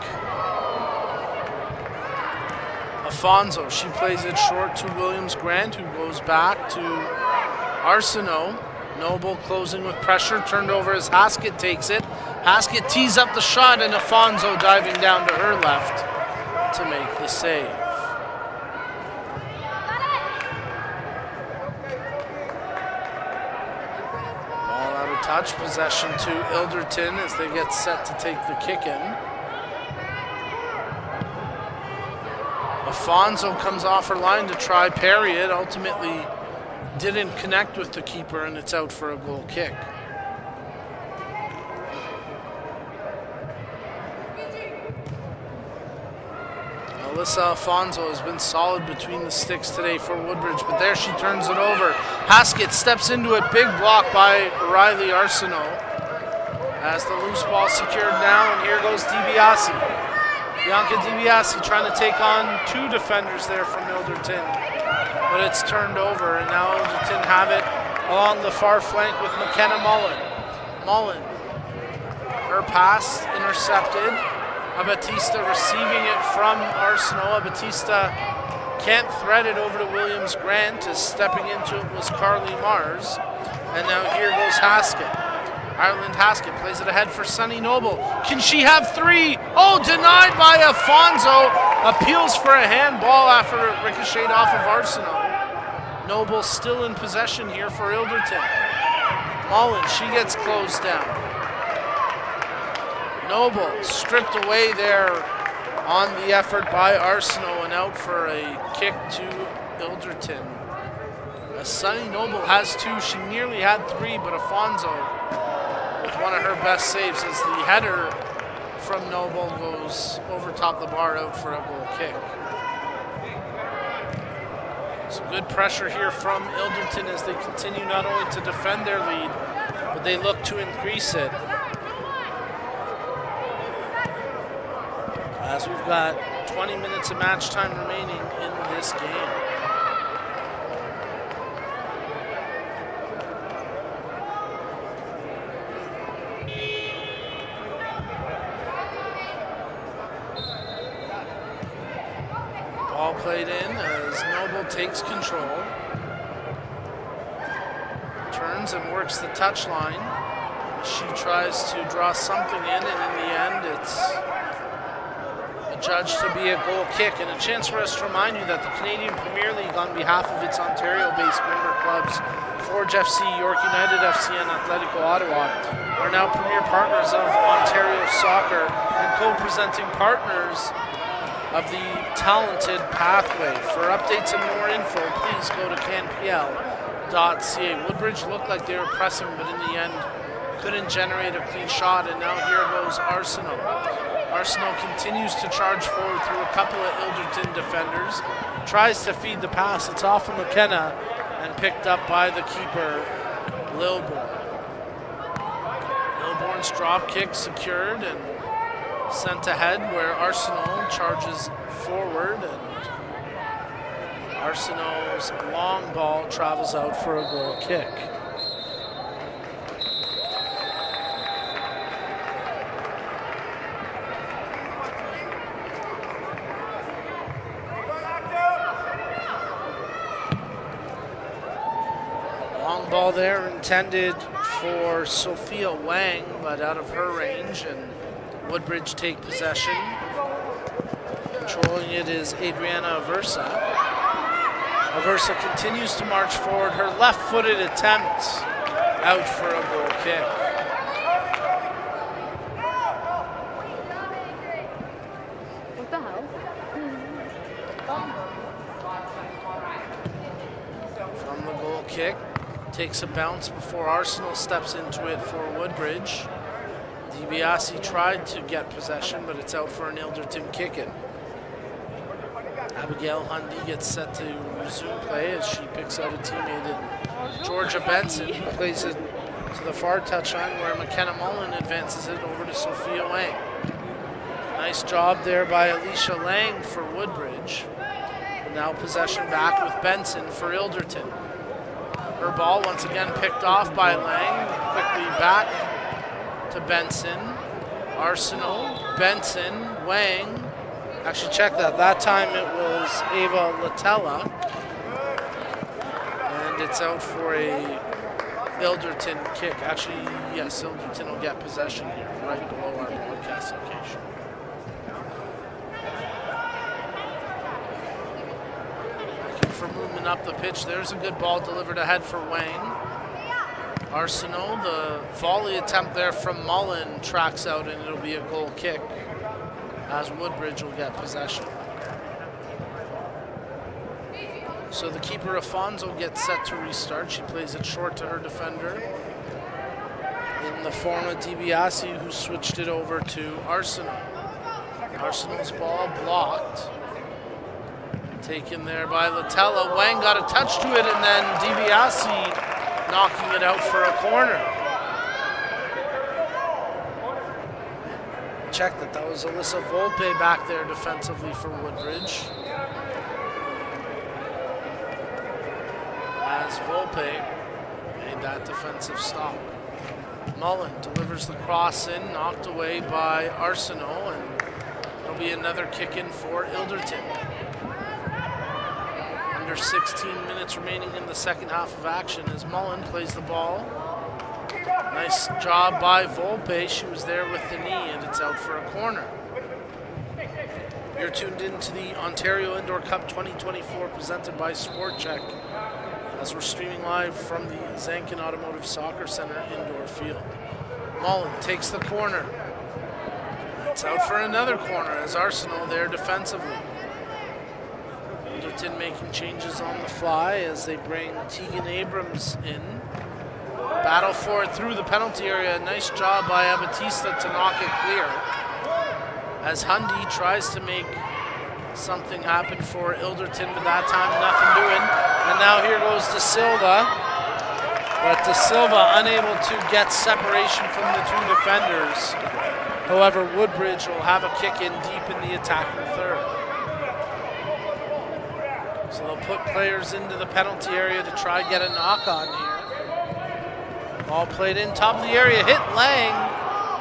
Afonso, she plays it short to Williams Grant, who goes back to Arsenault. Noble closing with pressure, turned over as Haskett takes it. Haskett tees up the shot, and Afonso diving down to her left to make the save. Ball out of touch, possession to Ilderton as they get set to take the kick in. Afonso comes off her line to try parry it, ultimately didn't connect with the keeper, and it's out for a goal kick. Alyssa Afonso has been solid between the sticks today for Woodbridge, but there she turns it over. Haskett steps into it, big block by Riley Arsenault. As the loose ball secured now, and here goes DiBiase. Bianca DiBiase trying to take on two defenders there from Ilderton, but it's turned over, and now Ilderton have it along the far flank with McKenna Mullen. Mullen, her pass intercepted. Batista receiving it from Arsenault. Batista can't thread it over to Williams Grant, as stepping into it was Carly Mars. And now here goes Haskett. Ireland Haskett plays it ahead for Sunny Noble. Can she have three? Oh, denied by Afonso. Appeals for a handball after it ricocheted off of Arsenault. Noble still in possession here for Ilderton. Mullen, she gets closed down. Noble stripped away there on the effort by Arsenault and out for a kick to Ilderton. As Sunny Noble has two, she nearly had three, but Afonso with one of her best saves as the header from Noble goes over top the bar, out for a goal kick. Some good pressure here from Ilderton as they continue not only to defend their lead, but they look to increase it. as we've got 20 minutes of match time remaining in this game. Ball played in as Noble takes control. Turns and works the touchline. She tries to draw something in, and in the end, it's adjudged to be a goal kick. And a chance for us to remind you that the Canadian Premier League, on behalf of its Ontario-based member clubs, Forge FC, York United FC, and Atletico Ottawa, are now premier partners of Ontario Soccer and co-presenting partners of the Talented Pathway. For updates and more info, please go to canpl.ca. Woodbridge looked like they were pressing, but in the end, couldn't generate a clean shot, and now here goes Arsenal. Arsenal continues to charge forward through a couple of Ilderton defenders, tries to feed the pass. It's off of McKenna and picked up by the keeper, Lilborn. Lilborn's drop kick secured and sent ahead, where Arsenal charges forward, and Arsenal's long ball travels out for a goal kick. Ball there intended for Sophia Wang, but out of her range, and Woodbridge take possession. Controlling it is Adriana Aversa. Aversa continues to march forward. Her left-footed attempt out for a goal kick. What the hell? From the goal kick. Takes a bounce before Arsenal steps into it for Woodbridge. DiBiase tried to get possession, but it's out for an Ilderton kick-in. Abigail Hundy gets set to resume play as she picks out a teammate in Georgia Benson, who plays it to the far touchline, where McKenna Mullen advances it over to Sophia Wang. Nice job there by Alicia Lang for Woodbridge. And now possession back with Benson for Ilderton. Her ball once again picked off by Lang. Quickly back to Benson. Arsenal, Benson, Wang. Actually, check that. That time it was Ava Latella. And it's out for a Ilderton kick. Actually, yes, Ilderton will get possession here, right below our broadcast location. For movement up the pitch. There's a good ball delivered ahead for Wang. Arsenal, the volley attempt there from Mullen tracks out, and it'll be a goal kick as Woodbridge will get possession. So the keeper, Afonso, gets set to restart. She plays it short to her defender in the form of DiBiase, who switched it over to Arsenal. Arsenal's ball blocked. Taken there by Latella. Wang got a touch to it, and then DiBiase knocking it out for a corner. Check that was Alyssa Volpe back there defensively for Woodbridge. As Volpe made that defensive stop. Mullen delivers the cross in, knocked away by Arsenal, and it'll be another kick in for Ilderton. 16 minutes remaining in the second half of action as Mullen plays the ball. Nice job by Volpe. She was there with the knee, and it's out for a corner. You're tuned in to the Ontario Indoor Cup 2024 presented by SportChek as we're streaming live from the Zankin Automotive Soccer Center indoor field. Mullen takes the corner. It's out for another corner as Arsenal there defensively. Ilderton making changes on the fly as they bring Tegan Abrams in. Battle for it through the penalty area. Nice job by Abatista to knock it clear. As Hundy tries to make something happen for Ilderton, but that time nothing doing. And now here goes De Silva. But De Silva unable to get separation from the two defenders. However, Woodbridge will have a kick in deep in the attacking third. So they'll put players into the penalty area to try get a knock on here. Ball played in, top of the area, hit Lang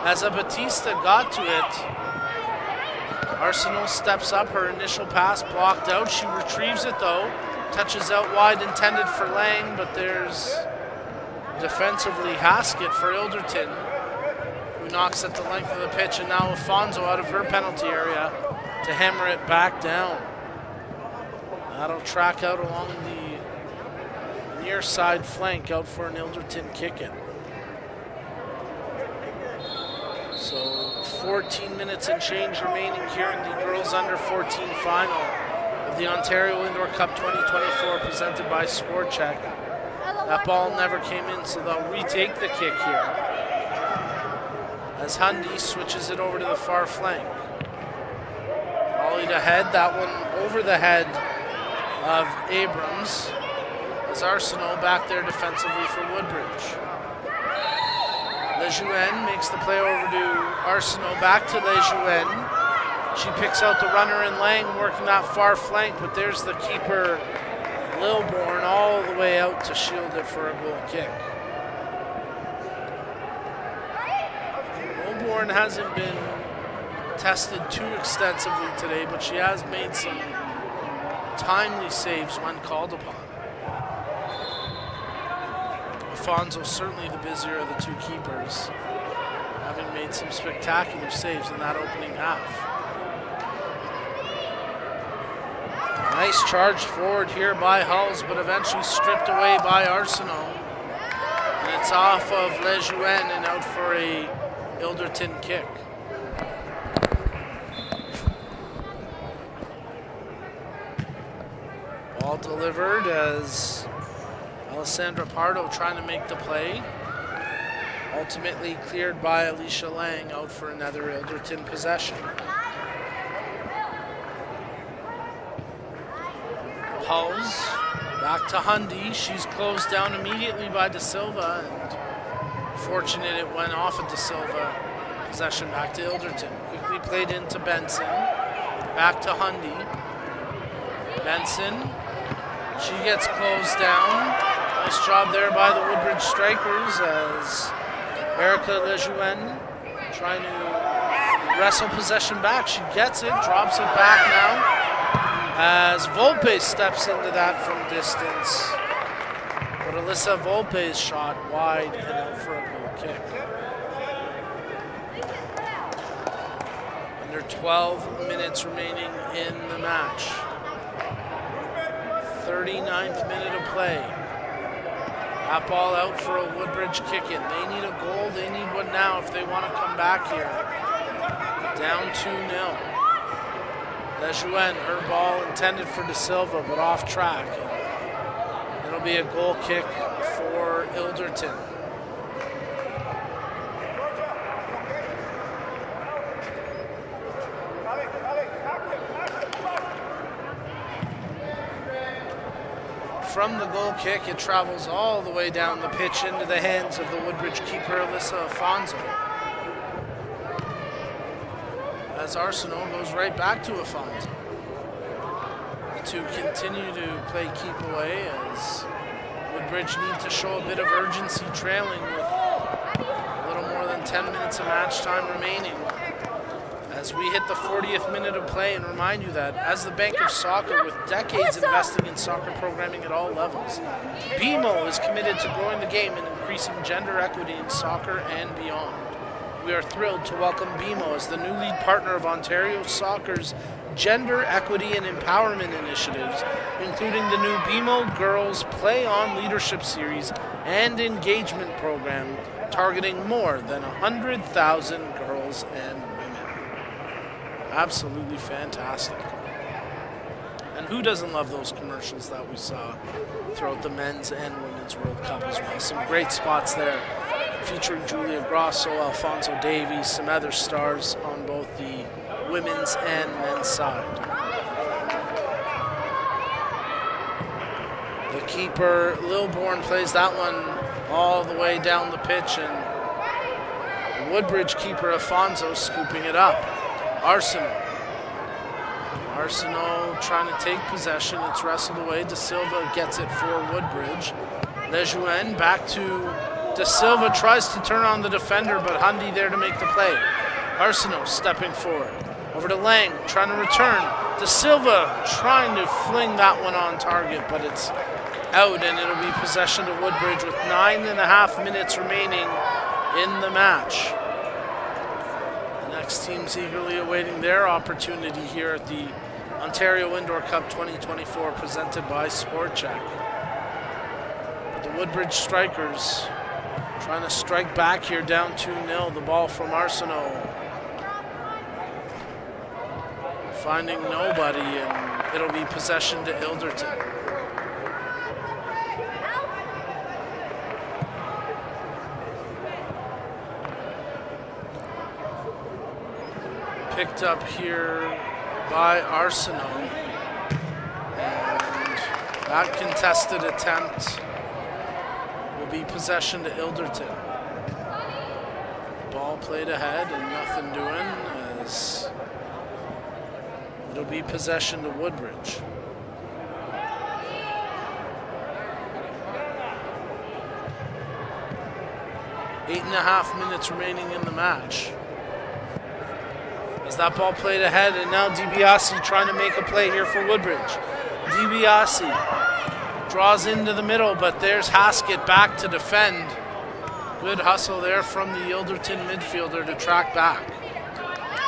as a Batista got to it. Arsenal steps up, her initial pass blocked out. She retrieves it though, touches out wide, intended for Lang, but there's defensively Haskett for Ilderton, who knocks at the length of the pitch, and now Afonso out of her penalty area to hammer it back down. That'll track out along the near side flank out for an Ilderton kick-in. So 14 minutes and change remaining here in the girls under 14 final of the Ontario Indoor Cup 2024 presented by SportChek. That ball never came in, so they'll retake the kick here as Hundy switches it over to the far flank. Volleyed ahead, that one over the head of Abrams as Arsenault back there defensively for Woodbridge. Lejeune makes the play over to Arsenault, back to Lejeune. She picks out the runner in Lang, working that far flank, but there's the keeper, Lilbourne, all the way out to shield it for a goal kick. Lilbourne hasn't been tested too extensively today, but she has made some timely saves when called upon. Afonso certainly the busier of the two keepers, having made some spectacular saves in that opening half. Nice charge forward here by Hulls, but eventually stripped away by Arsenault. And it's off of Lejeune and out for a Ilderton kick. Ball delivered as Alessandra Pardo trying to make the play. Ultimately cleared by Alicia Lang, out for another Ilderton possession. Hulls back to Hundy. She's closed down immediately by De Silva, and fortunate it went off of De Silva. Possession back to Ilderton. Quickly played into Benson. Back to Hundy. Benson. She gets closed down. Nice job there by the Woodbridge Strikers as Erica Lejeune trying to wrestle possession back. She gets it, drops it back now as Volpe steps into that from distance. But Alyssa Volpe's shot wide and out for a goal kick. Under 12 minutes remaining in the match. 39th minute of play. That ball out for a Woodbridge kick-in. They need a goal. They need one now if they want to come back here. Down 2-0. Lejeune, her ball intended for De Silva, but off track. It'll be a goal kick for Ilderton. From the goal kick, it travels all the way down the pitch into the hands of the Woodbridge keeper, Alyssa Afonso. As Arsenault goes right back to Afonso. The two continue to play keep away as Woodbridge need to show a bit of urgency, trailing with a little more than 10 minutes of match time remaining. As we hit the 40th minute of play, and remind you that as the Bank of Soccer, with decades investing in soccer programming at all levels, BMO is committed to growing the game and increasing gender equity in soccer and beyond. We are thrilled to welcome BMO as the new lead partner of Ontario Soccer's gender equity and empowerment initiatives, including the new BMO Girls Play On Leadership Series and Engagement Program, targeting more than 100,000 girls and women. Absolutely fantastic. And who doesn't love those commercials that we saw throughout the men's and women's World Cup as well? Some great spots there featuring Julia Grosso, Alfonso Davies, some other stars on both the women's and men's side. The keeper, Lilbourne, plays that one all the way down the pitch, and the Woodbridge keeper Afonso scooping it up. Arsenault trying to take possession. It's wrestled away. De Silva gets it for Woodbridge. Lejeune back to De Silva, tries to turn on the defender, but Hundy there to make the play. Arsenault stepping forward. Over to Lang, trying to return. De Silva trying to fling that one on target, but it's out, and it'll be possession to Woodbridge with 9.5 minutes remaining in the match. The next team's eagerly awaiting their opportunity here at the Ontario Indoor Cup 2024 presented by SportChek. But the Woodbridge Strikers trying to strike back here, down 2-0. The ball from Arsenault. Finding nobody, and it'll be possession to Ilderton. Picked up here by Arsenault. And that contested attempt will be possession to Ilderton. Ball played ahead and nothing doing, as it'll be possession to Woodbridge. Eight and a half minutes remaining in the match. As that ball played ahead, and now DiBiase trying to make a play here for Woodbridge. DiBiase draws into the middle, but there's Haskett back to defend. Good hustle there from the Ilderton midfielder to track back.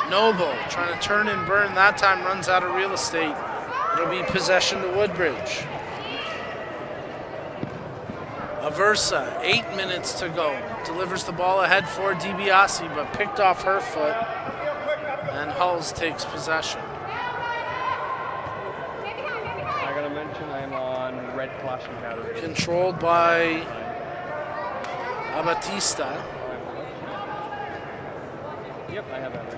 Noble trying to turn and burn, that time runs out of real estate. It'll be possession to Woodbridge. Aversa, 8 minutes to go. Delivers the ball ahead for DiBiase, but picked off her foot, and Hulls takes possession. I gotta mention I'm on red flashing powder. Controlled by Abatista. Yep, I have that.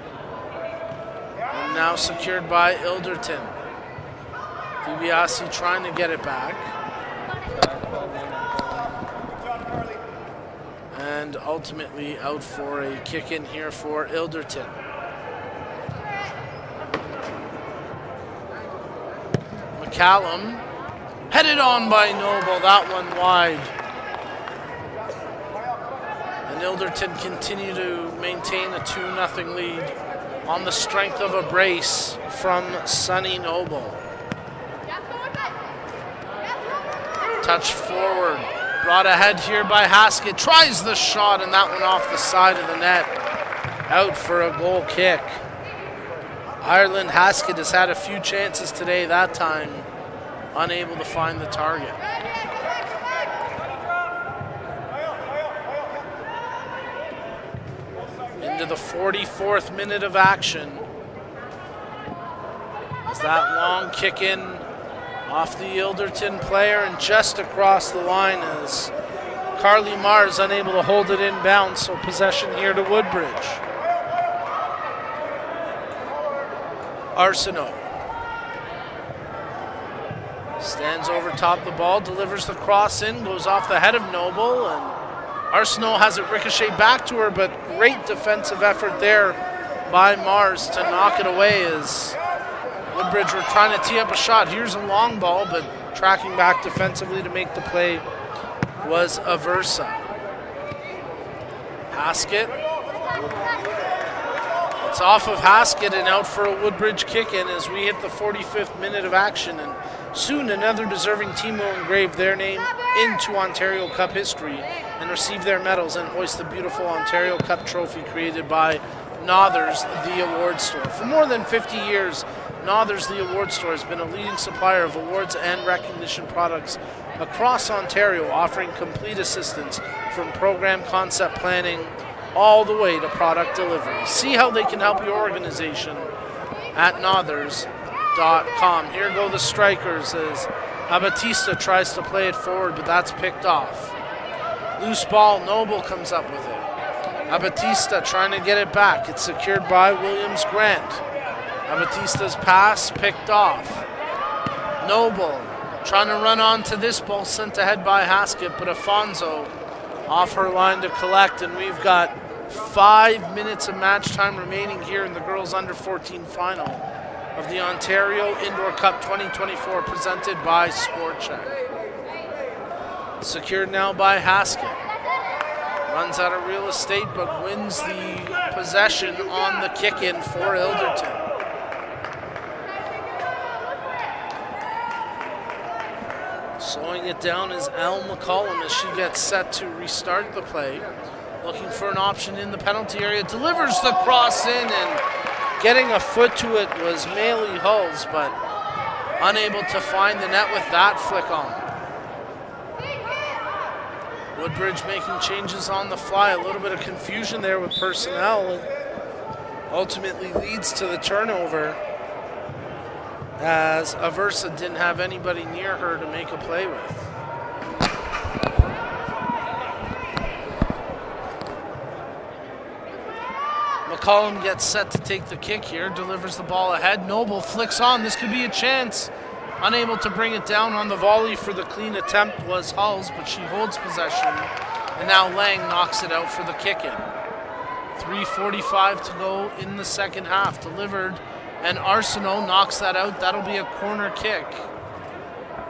And now secured by Ilderton. DiBiase trying to get it back. And ultimately out for a kick in here for Ilderton. McCallum headed on by Noble, that one wide. And Ilderton continue to maintain a 2-0 lead on the strength of a brace from Sonny Noble. Touch forward, brought ahead here by Haskett, tries the shot, and that one off the side of the net. Out for a goal kick. Ireland Haskett has had a few chances today, that time unable to find the target. Into the 44th minute of action. Is that long kick in off the Ilderton player and just across the line as Carly Mars unable to hold it inbound, so possession here to Woodbridge. Arsenault stands over top the ball, delivers the cross in, goes off the head of Noble, and Arsenault has it ricochet back to her, but great defensive effort there by Mars to knock it away as Woodbridge were trying to tee up a shot. Here's a long ball, but tracking back defensively to make the play was Aversa. Haskett. It's off of Haskett and out for a Woodbridge kick-in as we hit the 45th minute of action, and soon another deserving team will engrave their name into Ontario Cup history and receive their medals and hoist the beautiful Ontario Cup trophy created by Nothers, the award store. For more than 50 years, Nothers, the award store, has been a leading supplier of awards and recognition products across Ontario, offering complete assistance from program concept planning all the way to product delivery. See how they can help your organization at nothers.com. Here go the Strikers as Abatista tries to play it forward, but that's picked off. Loose ball, Noble comes up with it. Abatista trying to get it back. It's secured by Williams Grant. Abatista's pass picked off. Noble trying to run on to this ball, sent ahead by Haskett, but Afonso off her line to collect, and we've got 5 minutes of match time remaining here in the girls under 14 final of the Ontario Indoor Cup 2024 presented by SportChek. Secured now by Haskett. Runs out of real estate but wins the possession on the kick-in for Ilderton. Slowing it down is Elle McCollum as she gets set to restart the play. Looking for an option in the penalty area. Delivers the cross in, and getting a foot to it was Maylee Hulls, but unable to find the net with that flick on. Woodbridge making changes on the fly. A little bit of confusion there with personnel. And ultimately leads to the turnover, as Aversa didn't have anybody near her to make a play with. McCollum gets set to take the kick here, delivers the ball ahead. Noble flicks on, this could be a chance. Unable to bring it down on the volley for the clean attempt was Hulls, but she holds possession. And now Lang knocks it out for the kick-in. 3:45 to go in the second half. Delivered, and Arsenault knocks that out. That'll be a corner kick,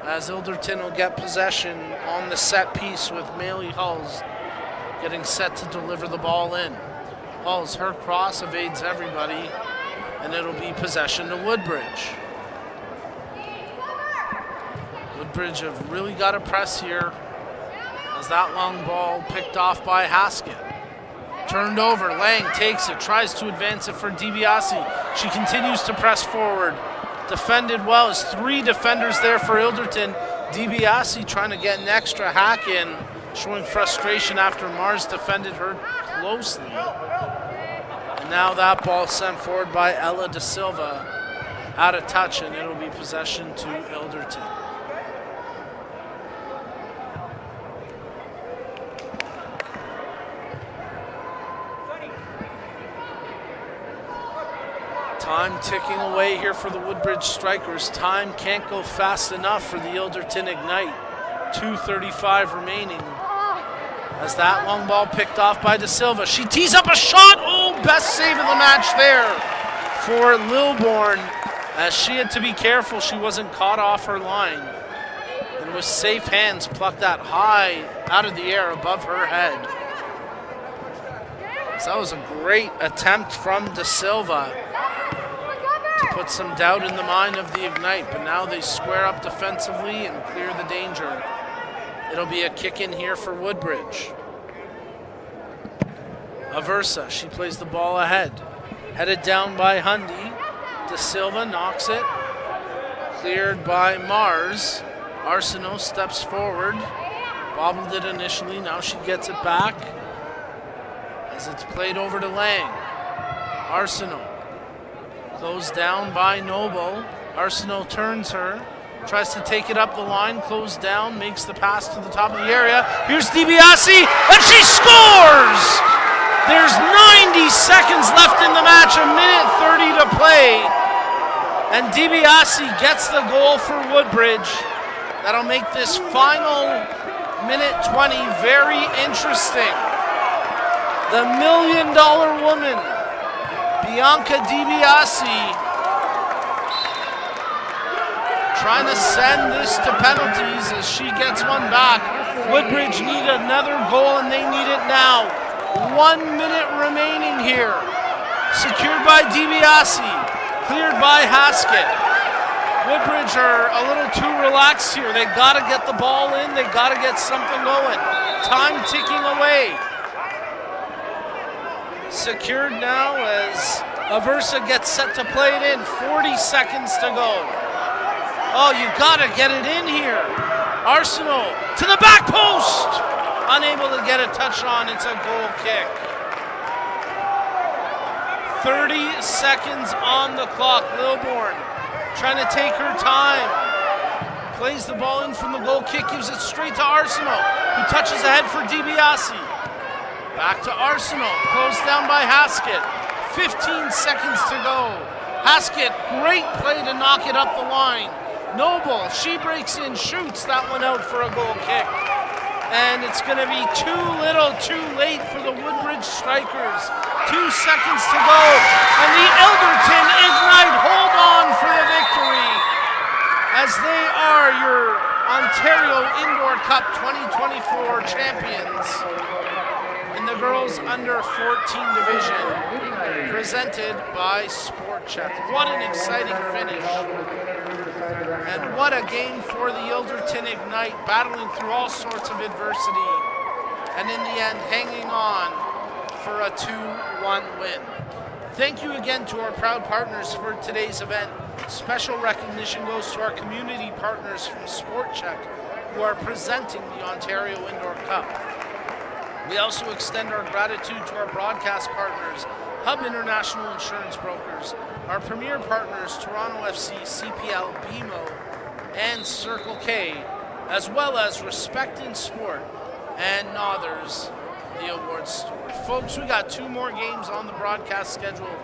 as Ilderton will get possession on the set piece with Maylee Hulls getting set to deliver the ball in. Hulls, her cross evades everybody, and it'll be possession to Woodbridge. Woodbridge have really got to press here, as that long ball picked off by Haskett. Turned over, Lang takes it, tries to advance it for DiBiase. She continues to press forward. Defended well, as 3 defenders there for Ilderton. DiBiase trying to get an extra hack in, showing frustration after Mars defended her closely. And now that ball sent forward by Ella Da Silva, out of touch, and it'll be possession to Ilderton. Time ticking away here for the Woodbridge Strikers. Time can't go fast enough for the Ilderton Ignite. 2:35 remaining. As that long ball picked off by Da Silva. She tees up a shot. Oh, best save of the match there for Lilbourne, as she had to be careful she wasn't caught off her line. And with safe hands plucked that high out of the air above her head. So that was a great attempt from Da Silva to put some doubt in the mind of the Ignite, but now they square up defensively and clear the danger. It'll be a kick in here for Woodbridge. Aversa, she plays the ball ahead. Headed down by Hundy. Da Silva knocks it. Cleared by Mars. Arsenault steps forward. Bobbled it initially, now she gets it back, as it's played over to Lang. Arsenault. Closed down by Noble. Arsenault turns her. Tries to take it up the line, closed down, makes the pass to the top of the area. Here's DiBiase, and she scores! There's 90 seconds left in the match, 1:30 to play. And DiBiase gets the goal for Woodbridge. That'll make this final minute 20 very interesting. The $1 Million Woman, Bianca DiBiase, trying to send this to penalties as she gets one back. Woodbridge need another goal, and they need it now. 1 minute remaining here. Secured by DiBiase, cleared by Haskett. Woodbridge are a little too relaxed here. They got to get the ball in. They got to get something going. Time ticking away. Secured now as Aversa gets set to play it in. 40 seconds to go. Oh, you gotta get it in here. Arsenault to the back post. Unable to get a touch on. It's a goal kick. 30 seconds on the clock. Lilbourne trying to take her time. Plays the ball in from the goal kick. Gives it straight to Arsenault, who touches ahead for DiBiase. Back to Arsenault. Closed down by Haskett. 15 seconds to go. Haskett, great play to knock it up the line. Noble, she breaks in, shoots that one out for a goal kick. And it's going to be too little, too late for the Woodbridge Strikers. 2 seconds to go. And the Elderton Ignite hold on for the victory, as they are your Ontario Indoor Cup 2024 champions in the girls under 14 division, presented by SportChek. What an exciting finish. And what a game for the Elderton Ignite, battling through all sorts of adversity, and in the end hanging on for a 2-1 win. Thank you again to our proud partners for today's event. Special recognition goes to our community partners from SportChek, who are presenting the Ontario Indoor Cup. We also extend our gratitude to our broadcast partners, Hub International Insurance Brokers, our premier partners, Toronto FC, CPL, BMO, and Circle K, as well as Respect in Sport and Nothers, the awards steward. Folks, we got 2 more games on the broadcast schedule.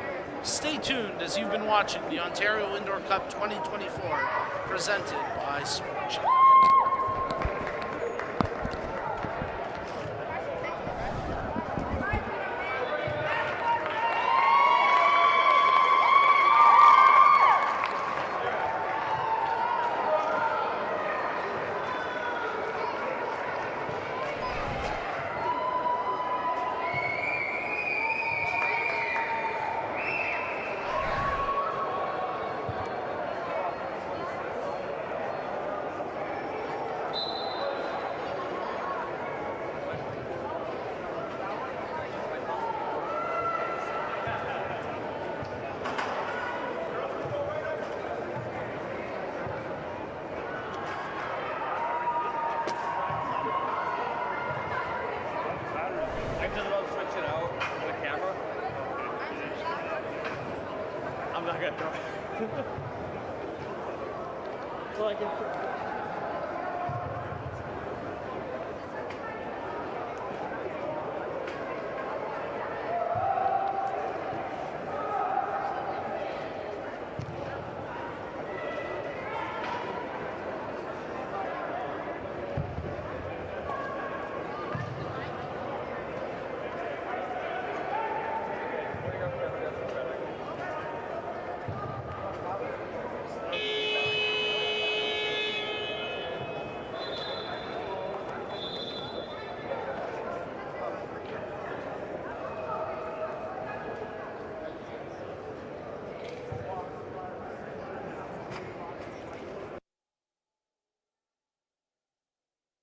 Stay tuned as you've been watching the Ontario Indoor Cup 2024, presented by SportChek. I'm not gonna throw it. So I can.